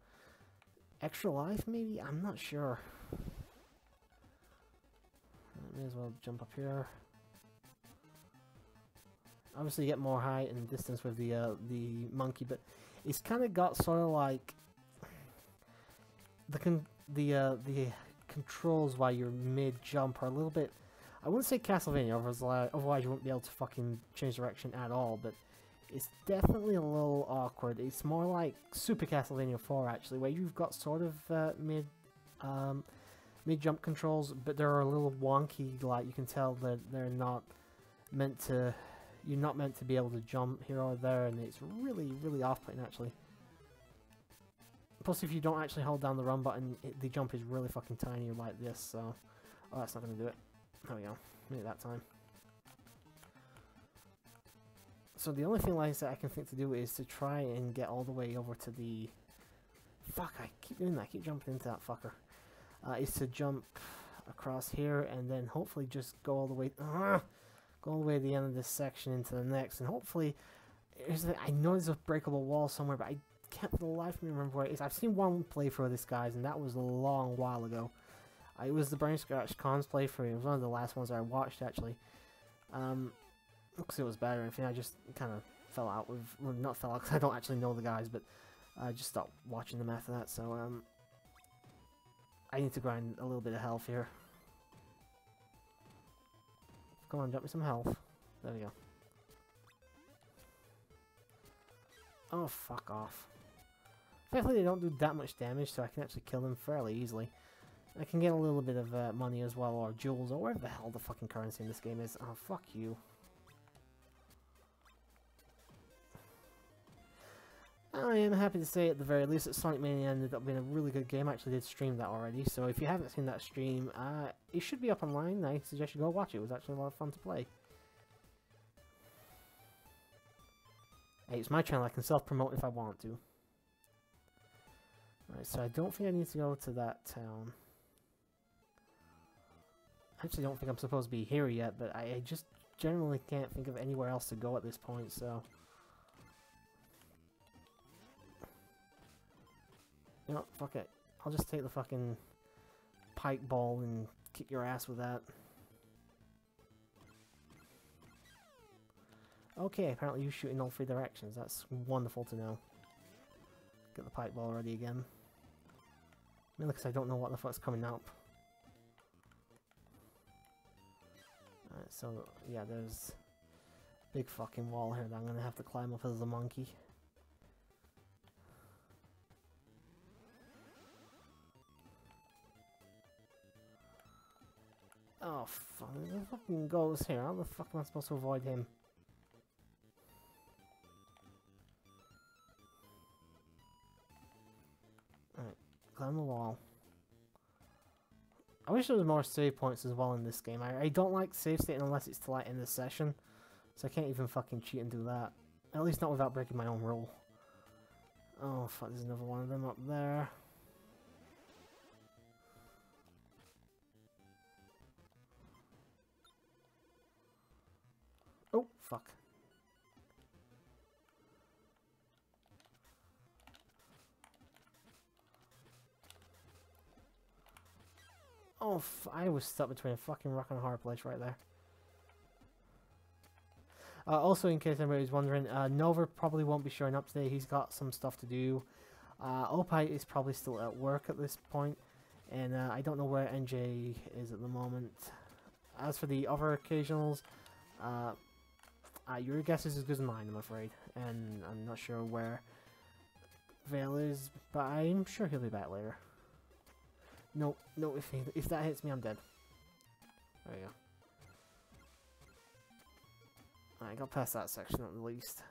Extra life, maybe? I'm not sure. May as well jump up here. Obviously, you get more height and distance with the monkey, but it's kind of got sort of like the controls while you're mid jump are a little bit. I wouldn't say Castlevania, otherwise you wouldn't be able to fucking change direction at all. But it's definitely a little awkward. It's more like Super Castlevania 4 actually, where you've got sort of mid-jump controls, but they're a little wonky. Like you can tell that they're not meant to. You're not meant to be able to jump here or there, and it's really, really off-putting actually. Plus, if you don't actually hold down the run button, the jump is really fucking tiny like this. So, oh, that's not gonna do it. There we go. Made it that time. So the only thing like I said I can think to do is to try and get all the way over to the... Fuck, I keep doing that. I keep jumping into that fucker. Is to jump across here and then hopefully just go all the way... go all the way to the end of this section into the next. And hopefully... I know there's a breakable wall somewhere, but I can't for the life of me remember where it is. I've seen one playthrough of this, guys, and that was a long while ago. It was the Brain Scratch Cons playthrough. It was one of the last ones I watched, actually. Because it was better. I think I just kind of fell out with... Well, not fell out because I don't actually know the guys, but I just stopped watching them after that. So, I need to grind a little bit of health here. Come on, drop me some health. There we go. Oh, fuck off. Thankfully, they don't do that much damage, so I can actually kill them fairly easily. I can get a little bit of money as well, or jewels, or whatever the hell the fucking currency in this game is. Oh, fuck you. I am happy to say, at the very least, that Sonic Mania ended up being a really good game. I actually did stream that already, so if you haven't seen that stream, it should be up online. I suggest you go watch it. It was actually a lot of fun to play. Hey, it's my channel. I can self-promote if I want to. Alright, so I don't think I need to go to that town. I actually don't think I'm supposed to be here yet, but I just generally can't think of anywhere else to go at this point, so... You know, fuck it. I'll just take the fucking pike ball and kick your ass with that. Okay, apparently you shoot in all three directions. That's wonderful to know. Get the pipe ball ready again. Mainly because I don't know what the fuck's coming up. Alright, so, yeah, there's a big fucking wall here that I'm gonna have to climb up as a monkey. Oh, fuck. The fucking ghost here. How the fuck am I supposed to avoid him? Alright, climb the wall. I wish there was more save points as well in this game. I don't like save stating unless it's to like end the session. So I can't even fucking cheat and do that. At least not without breaking my own rule. Oh fuck, there's another one of them up there. Oh, fuck. Oh, I was stuck between a fucking rock and a hard place right there. Also, in case anybody's wondering, Nova probably won't be showing up today. He's got some stuff to do. Opite is probably still at work at this point, and I don't know where NJ is at the moment. As for the other occasionals, your guess is as good as mine, I'm afraid, and I'm not sure where Vale is, but I'm sure he'll be back later. No, no, if that hits me, I'm dead. There we go. I got past that section at least.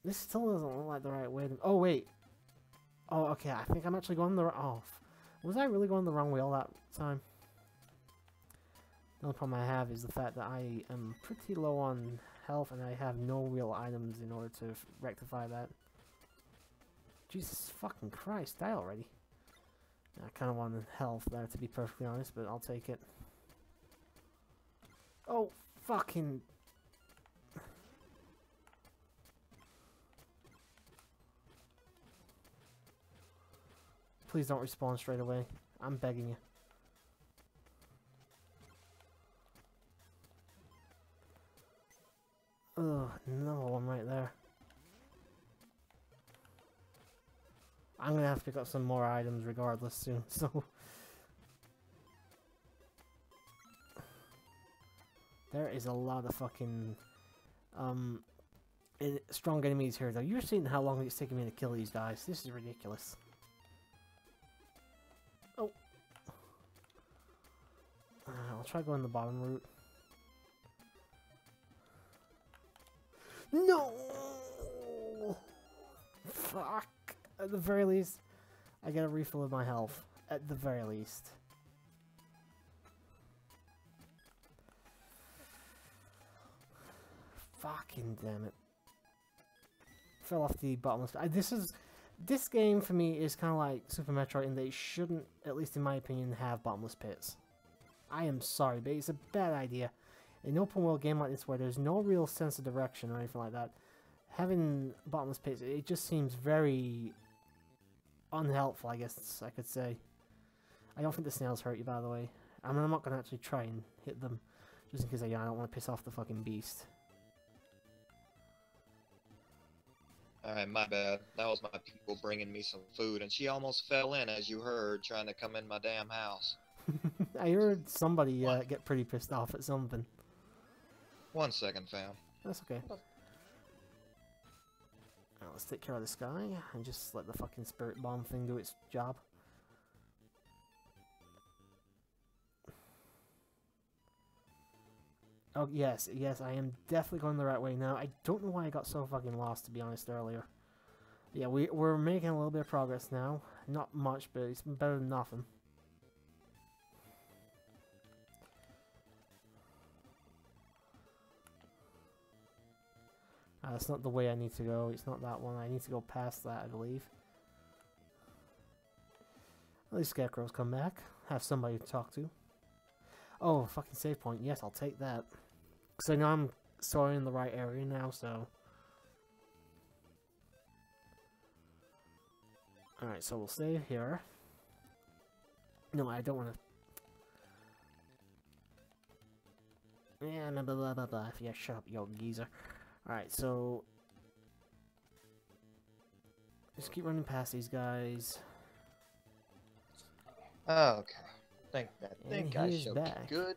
This still doesn't look like the right way to... Oh, wait. Oh, okay, I think I'm actually going the... Oh, was I really going the wrong way all that time? The only problem I have is the fact that I am pretty low on health and I have no real items in order to rectify that. Jesus fucking Christ, die already. I kind of wanted health there, to be perfectly honest, but I'll take it. Oh, fucking... Please don't respawn straight away. I'm begging you. Ugh, another one right there. I'm gonna have to pick up some more items regardless soon, so... There is a lot of fucking... strong enemies here, though. You're seeing how long it's taking me to kill these guys. This is ridiculous. Oh. I'll try going the bottom route. No! Fuck! At the very least, I get a refill of my health. At the very least. Fucking damn it. Fell off the bottomless. This game for me is kind of like Super Metroid in that it shouldn't, at least in my opinion, have bottomless pits. I am sorry, but it's a bad idea. In an open world game like this where there's no real sense of direction or anything like that, having bottomless pits, it just seems very unhelpful, I guess I could say. I don't think the snails hurt you, by the way. I mean, I'm not going to actually try and hit them, just in case I don't want to piss off the fucking beast. Alright, my bad. That was my people bringing me some food, and she almost fell in, as you heard, trying to come in my damn house. I heard somebody get pretty pissed off at something. 1 second, fam. That's okay. Now, let's take care of this guy and just let the fucking spirit bomb thing do its job. Oh, yes, I am definitely going the right way now. I don't know why I got so fucking lost, to be honest, earlier. Yeah, we're making a little bit of progress now. Not much, but it's better than nothing. That's not the way I need to go. It's not that one. I need to go past that, I believe. At least Scarecrow's come back. Have somebody to talk to. Oh, fucking save point. Yes, I'll take that. Because I know I'm sort of in the right area now, so... Alright, so we'll save here. No, I don't want to... Yeah, blah, blah, blah, blah. Yeah, shut up, yo, geezer. Alright, so... Just keep running past these guys. Okay. I think I he's should back. be good.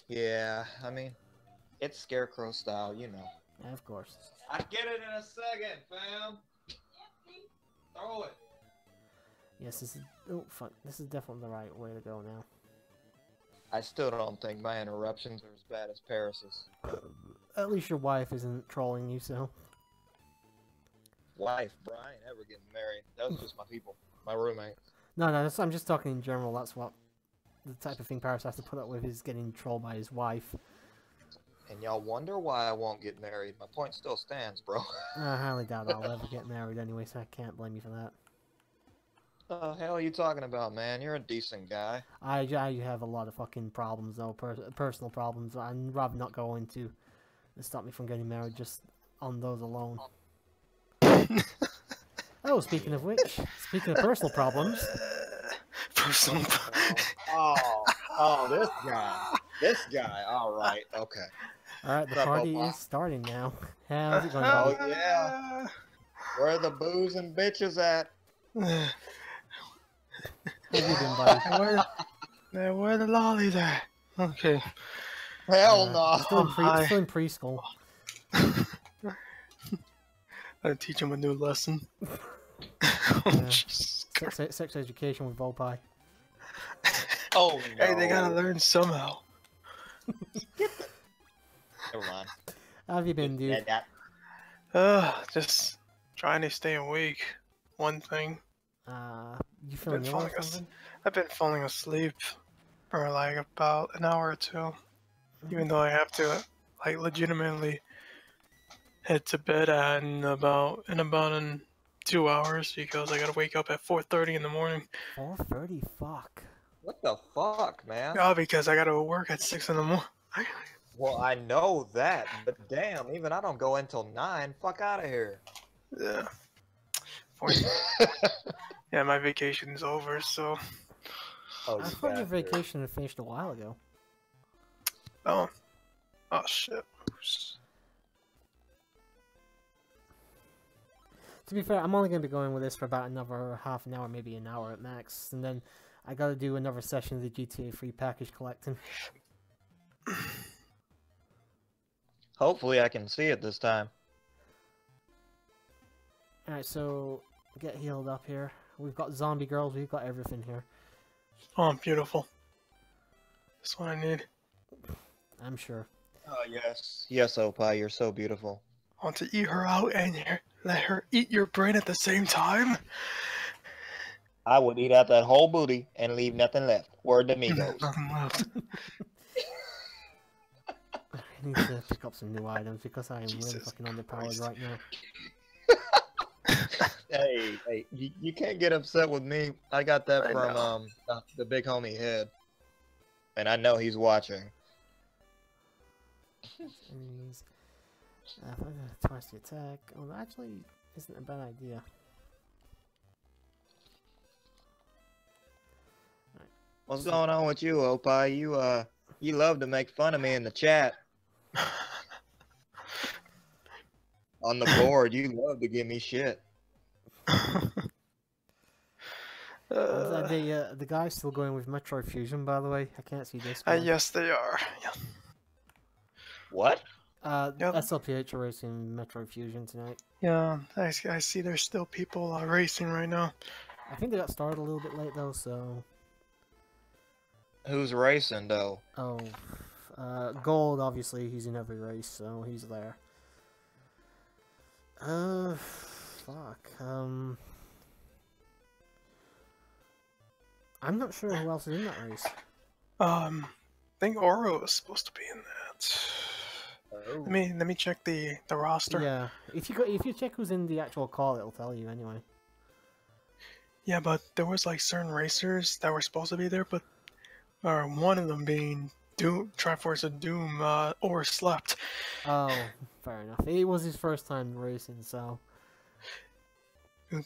Yeah, I mean, it's Scarecrow style, you know. Yeah, of course. I get it in a second, fam. Throw it. Yes, this is... Oh, fuck. This is definitely the right way to go now. I still don't think my interruptions are as bad as Paris's. At least your wife isn't trolling you, so... Wife, Brian, ever getting married. That was just my people, my roommate. No, I'm just talking in general. That's what... The type of thing Paris has to put up with is getting trolled by his wife. And y'all wonder why I won't get married. My point still stands, bro. I highly doubt I'll ever get married anyway, so I can't blame you for that. The hell are you talking about, man? You're a decent guy. I have a lot of fucking problems, though, personal problems. I'd rather not go into to stop me from getting married just on those alone. Oh, speaking of which, speaking of personal problems... Personal. This guy. This guy. All right. Okay. All right, the party is starting now. How's it going, Oh buddy? yeah. Where are the booze and bitches at? How you been, buddy? Where the lollies at? Okay. Hell no. Still in preschool. I'll teach him a new lesson. Sex education with Volpi. Oh no. Hey, they gotta learn somehow. Never mind. How have you been, dude? Just trying to stay awake. One thing. You feeling ill or something? I've been falling asleep for like about an hour or two. Even though I have to like legitimately head to bed in about 2 hours because I gotta wake up at 4:30 in the morning. 4:30? Fuck. What the fuck, man? Oh, because I gotta work at 6 in the morning. Well, I know that, but damn, even I don't go until 9. Fuck out of here. Yeah. Yeah, my vacation's over, so. Oh, I you thought your bastard. vacation had finished a while ago. Oh shit. To be fair, I'm only going to be going with this for about another half an hour, maybe an hour at max. And then I got to do another session of the GTA free package collecting. Hopefully I can see it this time. Alright, so get healed up here. We've got zombie girls, we've got everything here. Oh, beautiful. That's what I need. I'm sure. Oh, yes. Yes, Opie, you're so beautiful. I want to eat her out and let her eat your brain at the same time. I would eat out that whole booty and leave nothing left. Word to Migos. Nothing left. I need to pick up some new items because I am really Jesus fucking underpowered Christ. right now. Hey, you can't get upset with me. I got that I from know. the big homie Head, and I know he's watching. Enemies. If I do twice the attack, oh, that actually isn't a bad idea. What's going on with you, Opie? You love to make fun of me in the chat. On the board, you love to give me shit. The guy's still going with Metroid Fusion, by the way. I can't see this guy. Yes, they are. Yeah. What? Yep. SLPH are racing Metroid Fusion tonight. Yeah, I see there's still people racing right now. I think they got started a little bit late though, so... Who's racing though? Oh, Gold, obviously, he's in every race, so he's there. Fuck, I'm not sure who else is in that race. I think Oro is supposed to be in that. Oh. Let me check the roster. Yeah, if you check who's in the actual call, it'll tell you anyway. Yeah, but there was like certain racers that were supposed to be there, but one of them being Triforce of Doom overslept. Oh, fair enough. It was his first time racing, so...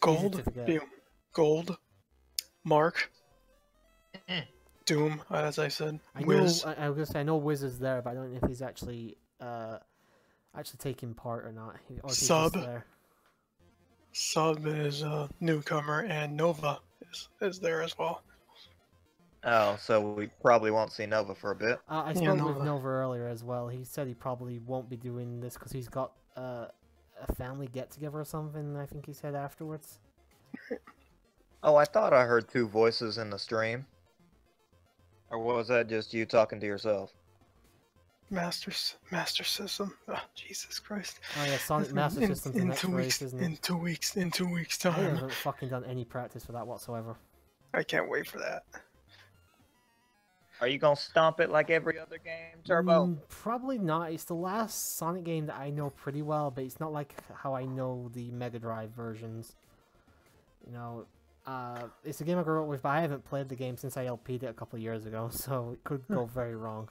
Gold, Easy to forget. Gold, Mark, Doom, as I said. Wiz. I was gonna say I know Wiz is there, but I don't know if he's actually taking part or not. Or if he's Sub. just there. Sub is a newcomer, and Nova is there as well. Oh, so we probably won't see Nova for a bit. I spoke with Nova earlier as well. He said he probably won't be doing this because he's got a family get-together or something, I think he said afterwards. Oh, I thought I heard two voices in the stream. Or was that just you talking to yourself? Master System. Oh, Jesus Christ. Oh yeah, Sonic Master System's the next race, isn't it? In 2 weeks I time. haven't fucking done any practice for that whatsoever. I can't wait for that. Are you gonna stomp it like every other game, Turbo? Probably not. It's the last Sonic game that I know pretty well, but it's not like how I know the Mega Drive versions. You know, it's a game I grew up with, but I haven't played the game since I LP'd it a couple of years ago, so it could go very wrong.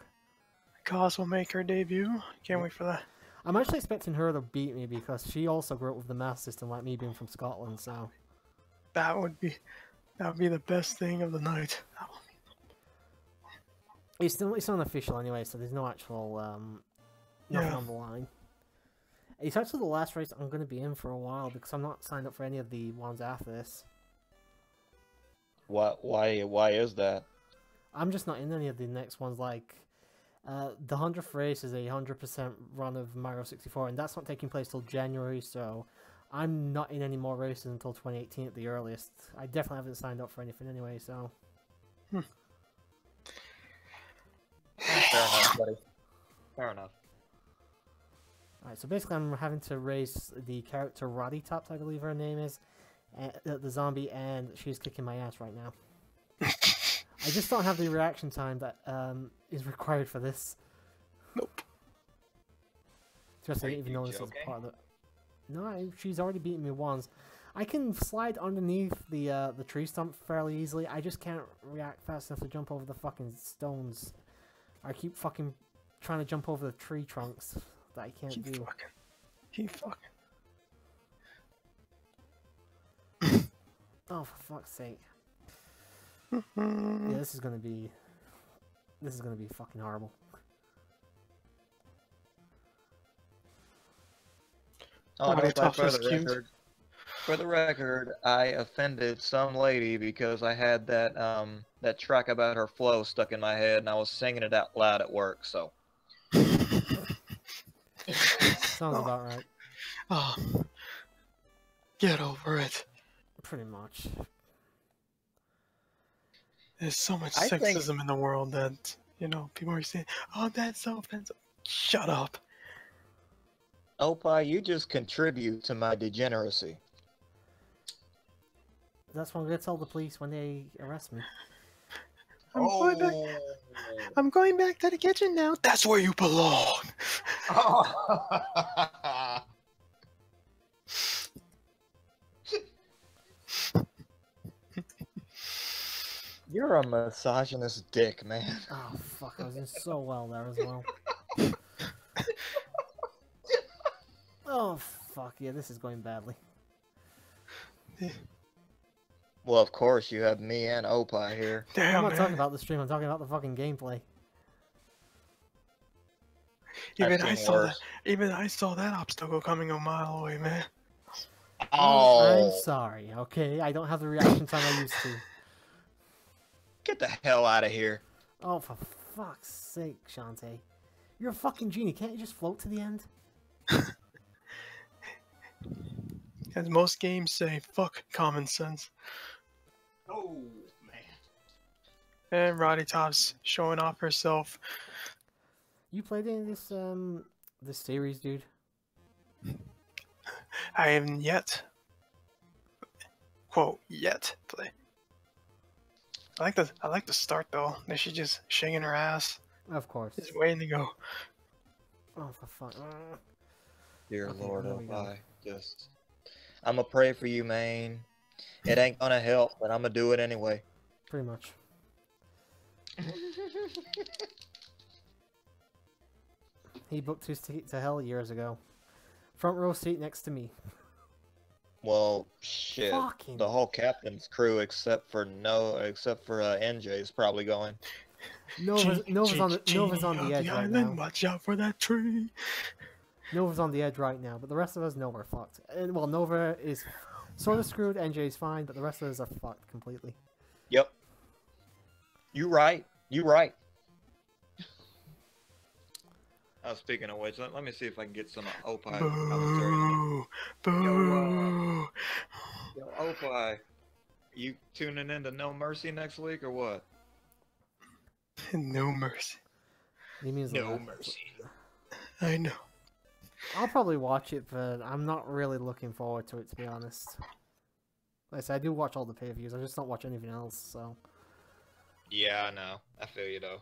Cause will make her debut. Can't wait for that. I'm actually expecting her to beat me because she also grew up with the Master System, like me being from Scotland. So That would be the best thing of the night. it's unofficial anyway, so there's no actual nothing on the line. It's actually the last race I'm going to be in for a while because I'm not signed up for any of the ones after this. Why is that? I'm just not in any of the next ones. Like the 100th race is a 100% run of Mario 64, and that's not taking place till January, so I'm not in any more races until 2018 at the earliest. I definitely haven't signed up for anything anyway, so... Fair enough, buddy. Fair enough. Alright, so basically I'm having to race the character Roddy Tops, I believe her name is, the zombie, and she's kicking my ass right now. I just don't have the reaction time that is required for this. Nope. Just I didn't even know this was part of it. No, she's already beaten me once. I can slide underneath the tree stump fairly easily. I just can't react fast enough to jump over the fucking stones. I keep fucking trying to jump over the tree trunks that I can't do. Keep fucking. Oh, for fuck's sake. Yeah, this is gonna be fucking horrible. Oh, Roddy Tops for is the cute. record, for the record, I offended some lady because I had that track about her flow stuck in my head, and I was singing it out loud at work. So Sounds about right. Oh, get over it. Pretty much. There's so much I think- sexism in the world that, people are saying, oh, that's so offensive. Shut up. Opie, you just contribute to my degeneracy. That's what I'm gonna tell the police when they arrest me. I'm going back to the kitchen now. That's where you belong. Oh. You're a misogynist dick, man. Oh, fuck, I was in so well there as well. Oh, fuck, yeah, this is going badly. Well, of course, you have me and Opie here. I'm Damn, not man. talking about the stream, I'm talking about the fucking gameplay. Even I've I seen saw that. worse. Even I saw that obstacle coming a mile away, man. I'm Oh, sorry, okay? I don't have the reaction time I used to. get the hell out of here. Oh, for fuck's sake, Shantae. You're a fucking genie, can't you just float to the end? As most games say, fuck common sense. Oh, man. And Roddy Top's showing off herself. You played any of this series, dude? I haven't yet. Quote, yet play. I like the start though. That she just shaking her ass. Of course. Just waiting to go. Oh, for fuck. Dear Okay, Lord, there we go. Opie, just... I'ma pray for you, man. It ain't gonna help, but I'ma do it anyway. Pretty much. He booked his ticket to hell years ago. Front row seat next to me. Well, shit. Fucking- The whole captain's crew, except for NJ, is probably going. Nova's on the Genie edge right island, now. watch out for that tree. Nova's on the edge right now, but the rest of us know we're fucked. And well, Nova is sort of screwed. NJ's fine, but the rest of us are fucked completely. Yep. You right. You right. Speaking of which, let me see if I can get some Opie commentary. Boo! Boo! Yo, Opie, you tuning in to No Mercy next week or what? No mercy. He means No that. mercy. I know. I'll probably watch it, but I'm not really looking forward to it, to be honest. Like I said, I do watch all the pay-per-views. I just don't watch anything else, so... Yeah, I know. I feel you, though.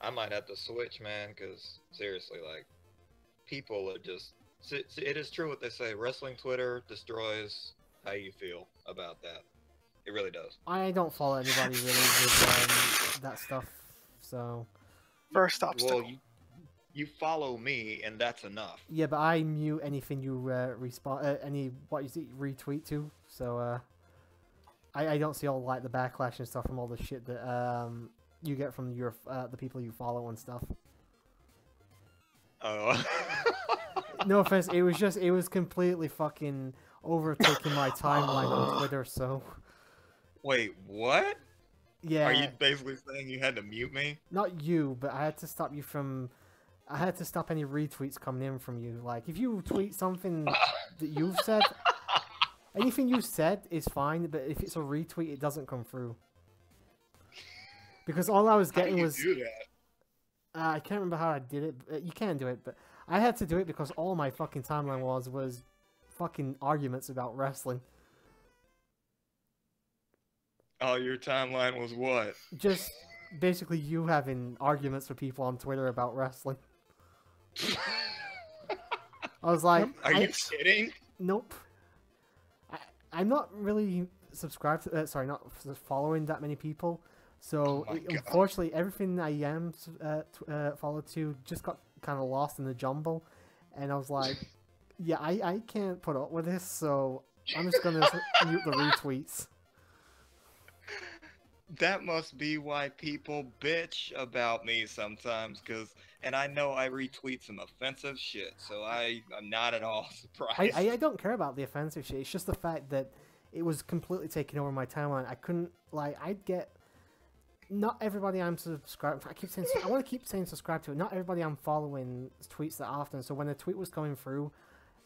I might have to switch, man, because, seriously, like, people are just... It is true what they say. Wrestling Twitter destroys how you feel about that. It really does. I don't follow anybody really with that stuff, so... First obstacle. Well, you follow me, and that's enough. Yeah, but I mute anything you retweet to, so I don't see all like the backlash and stuff from all the shit that you get from your the people you follow and stuff. Oh. No offense, it was completely fucking overtaking my timeline on Twitter, so Wait, what? yeah. Are you basically saying you had to mute me? Not you, but I had to stop you from. I had to stop any retweets coming in from you. Like, if you tweet something that you've said, anything you said is fine, but if it's a retweet, it doesn't come through. Because all I was getting was. How do you do that? I can't remember how I did it. You can do it, but I had to do it because all my fucking timeline was fucking arguments about wrestling. Oh, your timeline was what? Just basically you having arguments with people on Twitter about wrestling. I was like, Are you kidding? Nope. I'm not really subscribed to. Sorry, not following that many people. So Oh my God. unfortunately, everything I am followed to just got kind of lost in the jumble, and I was like, yeah, I can't put up with this, so I'm just gonna mute the retweets. That must be why people bitch about me sometimes, and I know I retweet some offensive shit, so I'm not at all surprised. I don't care about the offensive shit. It's just the fact that it was completely taking over my timeline. I couldn't, like, I'd get... Not everybody I'm subscribed... I want to keep saying subscribe to it. Not everybody I'm following tweets that often, so when a tweet was coming through,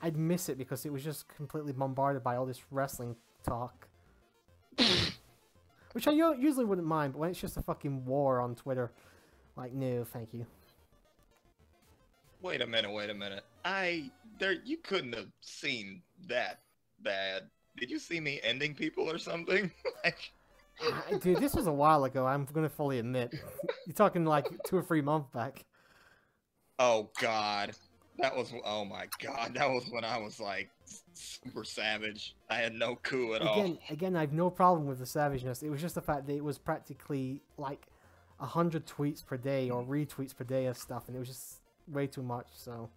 I'd miss it because it was just completely bombarded by all this wrestling talk. Which I usually wouldn't mind, but when it's just a fucking war on Twitter, like, no, thank you. Wait a minute. You couldn't have seen that bad. Did you see me ending people or something? Like... Dude, this was a while ago, I'm gonna fully admit. You're talking like 2 or 3 months back. Oh, God. That was, oh my god, that was when I was like super savage. I had no coup at all. Again, I have no problem with the savageness. It was just the fact that it was practically like 100 tweets per day or retweets per day of stuff, and it was just way too much. So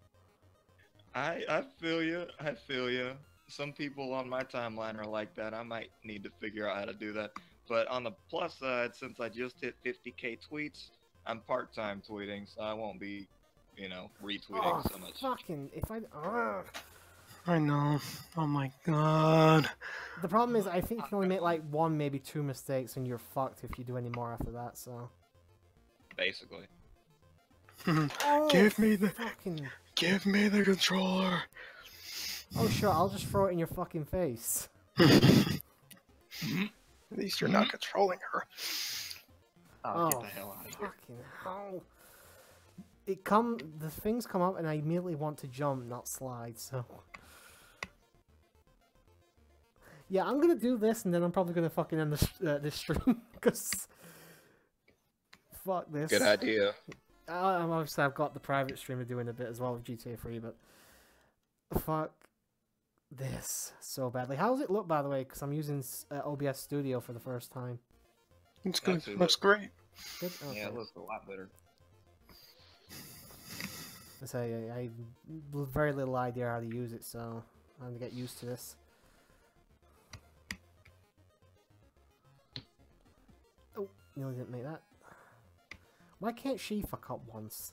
I feel you. I feel you. Some people on my timeline are like that. I might need to figure out how to do that. But on the plus side, since I just hit 50k tweets, I'm part-time tweeting, so I won't be, you know, retweeting so much. fucking if I. I know. Oh my god. The problem is, I think you can only make like one, maybe two mistakes, and you're fucked if you do any more after that. So. Basically. Oh, Give me the controller. Oh sure, I'll just throw it in your fucking face. At least you're not controlling her. Oh, get the hell out of here. Fucking hell. The things come up and I immediately want to jump, not slide, so... Yeah, I'm gonna do this and then I'm probably gonna fucking end this stream, because... Fuck this. Good idea. Obviously I've got the private streamer doing a bit as well with GTA 3, but... Fuck this so badly. How does it look, by the way? Because I'm using OBS Studio for the first time. It's good. Looks great. Good? Okay. Yeah, it looks a lot better. I say I have very little idea how to use it, so I'm gonna get used to this. Oh, nearly didn't make that. Why can't she fuck up once?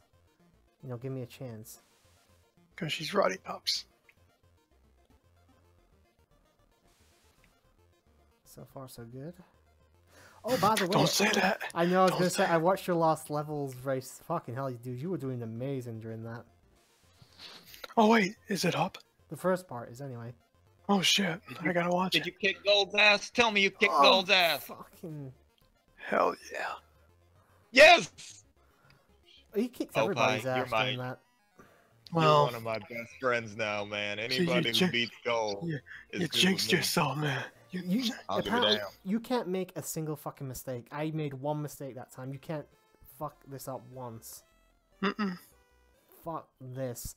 You know, give me a chance. Because she's Roddy Pops. So far, so good. Oh, by the way, Don't say that. I know I was gonna say I watched your Lost Levels race. Fucking hell, dude, you were doing amazing during that. Oh wait, is it up? The first part is anyway. Oh shit, I gotta watch Did it. you kick Gold's ass? Tell me you kicked Gold's ass. Fucking. Hell yeah. Yes! He kicked Oh, everybody's Pi, you're ass my- doing that. You're Well, one of my best friends now, man. you Anybody who jin- beats Gold you, is you good with jinxed me. yourself, man. You I'll give a apparently damn. you can't make a single fucking mistake. I made one mistake that time. You can't fuck this up once. Mm-mm. Fuck this.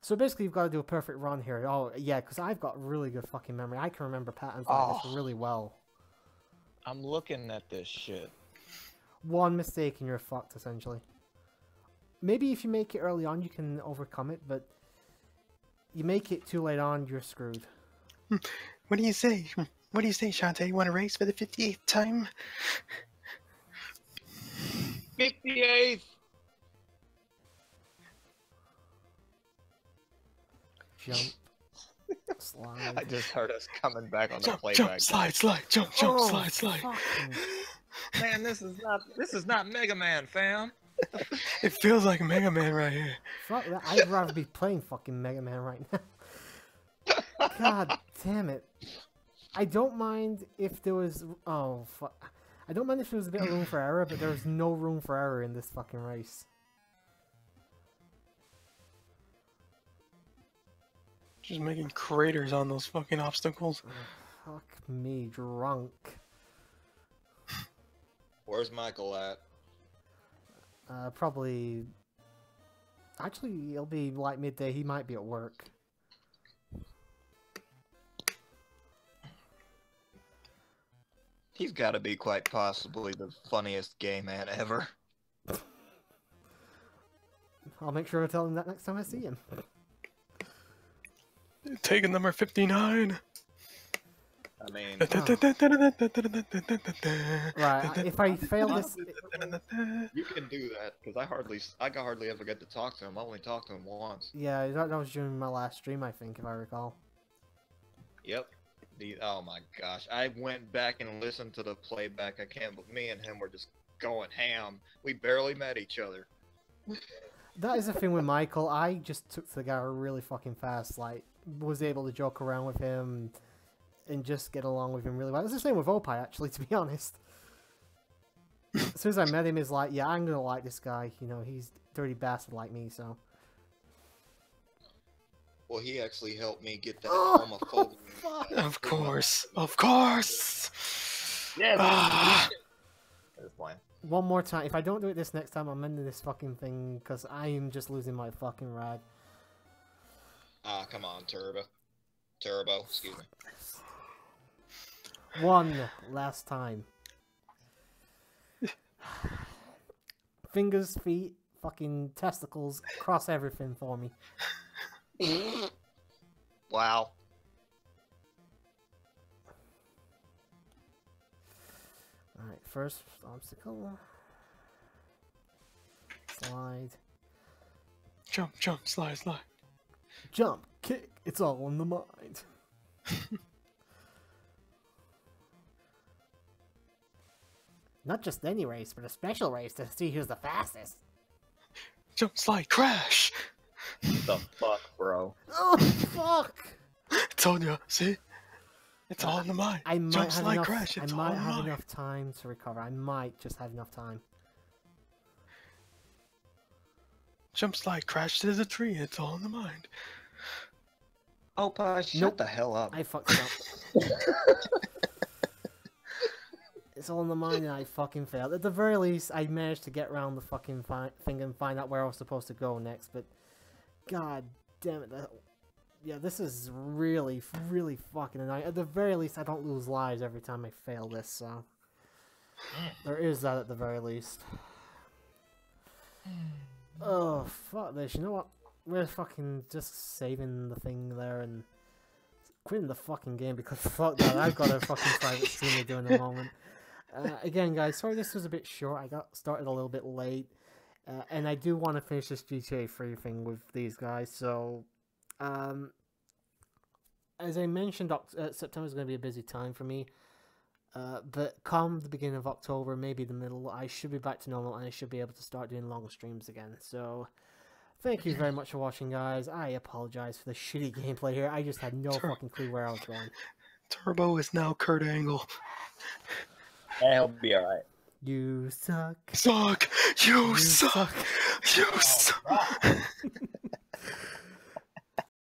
So basically, you've got to do a perfect run here. Oh yeah, because I've got really good fucking memory. I can remember patterns like this really well. I'm looking at this shit. One mistake and you're fucked essentially. Maybe if you make it early on, you can overcome it, but you make it too late on, you're screwed. What do you say? What do you say, Shantae? You want to race for the 58th time? 58th! Jump. Slide. I just heard us coming back on the Jump, playback. jump, slide, slide, jump, jump, slide, slide. Fucking... Man, this is not Mega Man, fam. It feels like Mega Man right here. Fuck that. I'd rather be playing fucking Mega Man right now. God damn it. I don't mind if there was... Oh, fuck. I don't mind if there was a bit of room for error, but there's no room for error in this fucking race. Just making craters on those fucking obstacles. Fuck me, drunk. Where's Michael at? Probably... Actually, it'll be like midday. He might be at work. He's got to be quite possibly the funniest gay man ever. I'll make sure to tell him that next time I see him. Taking number 59. I mean, Right, if I fail this... you can do that because I hardly ever get to talk to him. I only talked to him once. Yeah, that was during my last stream, I think, if I recall. Yep. Oh my gosh, I went back and listened to the playback. I can't. Me and him were just going ham. We barely met each other. That is the thing with Michael. I just took to the guy really fucking fast. Like, was able to joke around with him and just get along with him really well. It's the same with Opie, actually, to be honest. As soon as I met him, he's like, yeah, I'm gonna like this guy. You know, he's a dirty bastard like me, so. Well, he actually helped me get that homophobia. Of course. Of course. Yeah. Ah. Just playing. One more time. If I don't do it this next time, I'm ending this fucking thing because I am just losing my fucking rag. Ah, come on, Turbo, excuse me. One last time. Fingers, feet, fucking testicles, cross everything for me. Wow. Alright, first obstacle. Slide. Jump, jump, slide, slide. Jump, kick, it's all in the mind. Not just any race, but a special race to see who's the fastest. Jump, slide, crash! The fuck, bro? Oh, fuck! Told you, see? It's all in the mind. I might Jump, have slide, enough, crash, I it's all might in the have mind. enough time to recover. I might just have enough time. Jump, slide, crash to the tree, it's all in the mind. Oh, shut Nope. the hell up. I fucked up. It's all in the mind and I fucking failed. At the very least, I managed to get around the fucking thing and find out where I was supposed to go next, but god damn it. Yeah, this is really, really fucking annoying. At the very least, I don't lose lives every time I fail this, so... There is that at the very least. Oh, fuck this. You know what? We're fucking just saving the thing there and quitting the fucking game because fuck that. I've got a fucking private stream to do in a moment. Again, guys, sorry this was a bit short. I got started a little bit late. And I do want to finish this GTA 3 thing with these guys, so... as I mentioned, September is going to be a busy time for me. But come the beginning of October, maybe the middle, I should be back to normal and I should be able to start doing longer streams again. So, thank you very much for watching, guys. I apologize for the shitty gameplay here. I just had no fucking clue where I was going. Turbo is now Kurt Angle. He'll be alright. You suck. Suck! You suck! suck. You suck!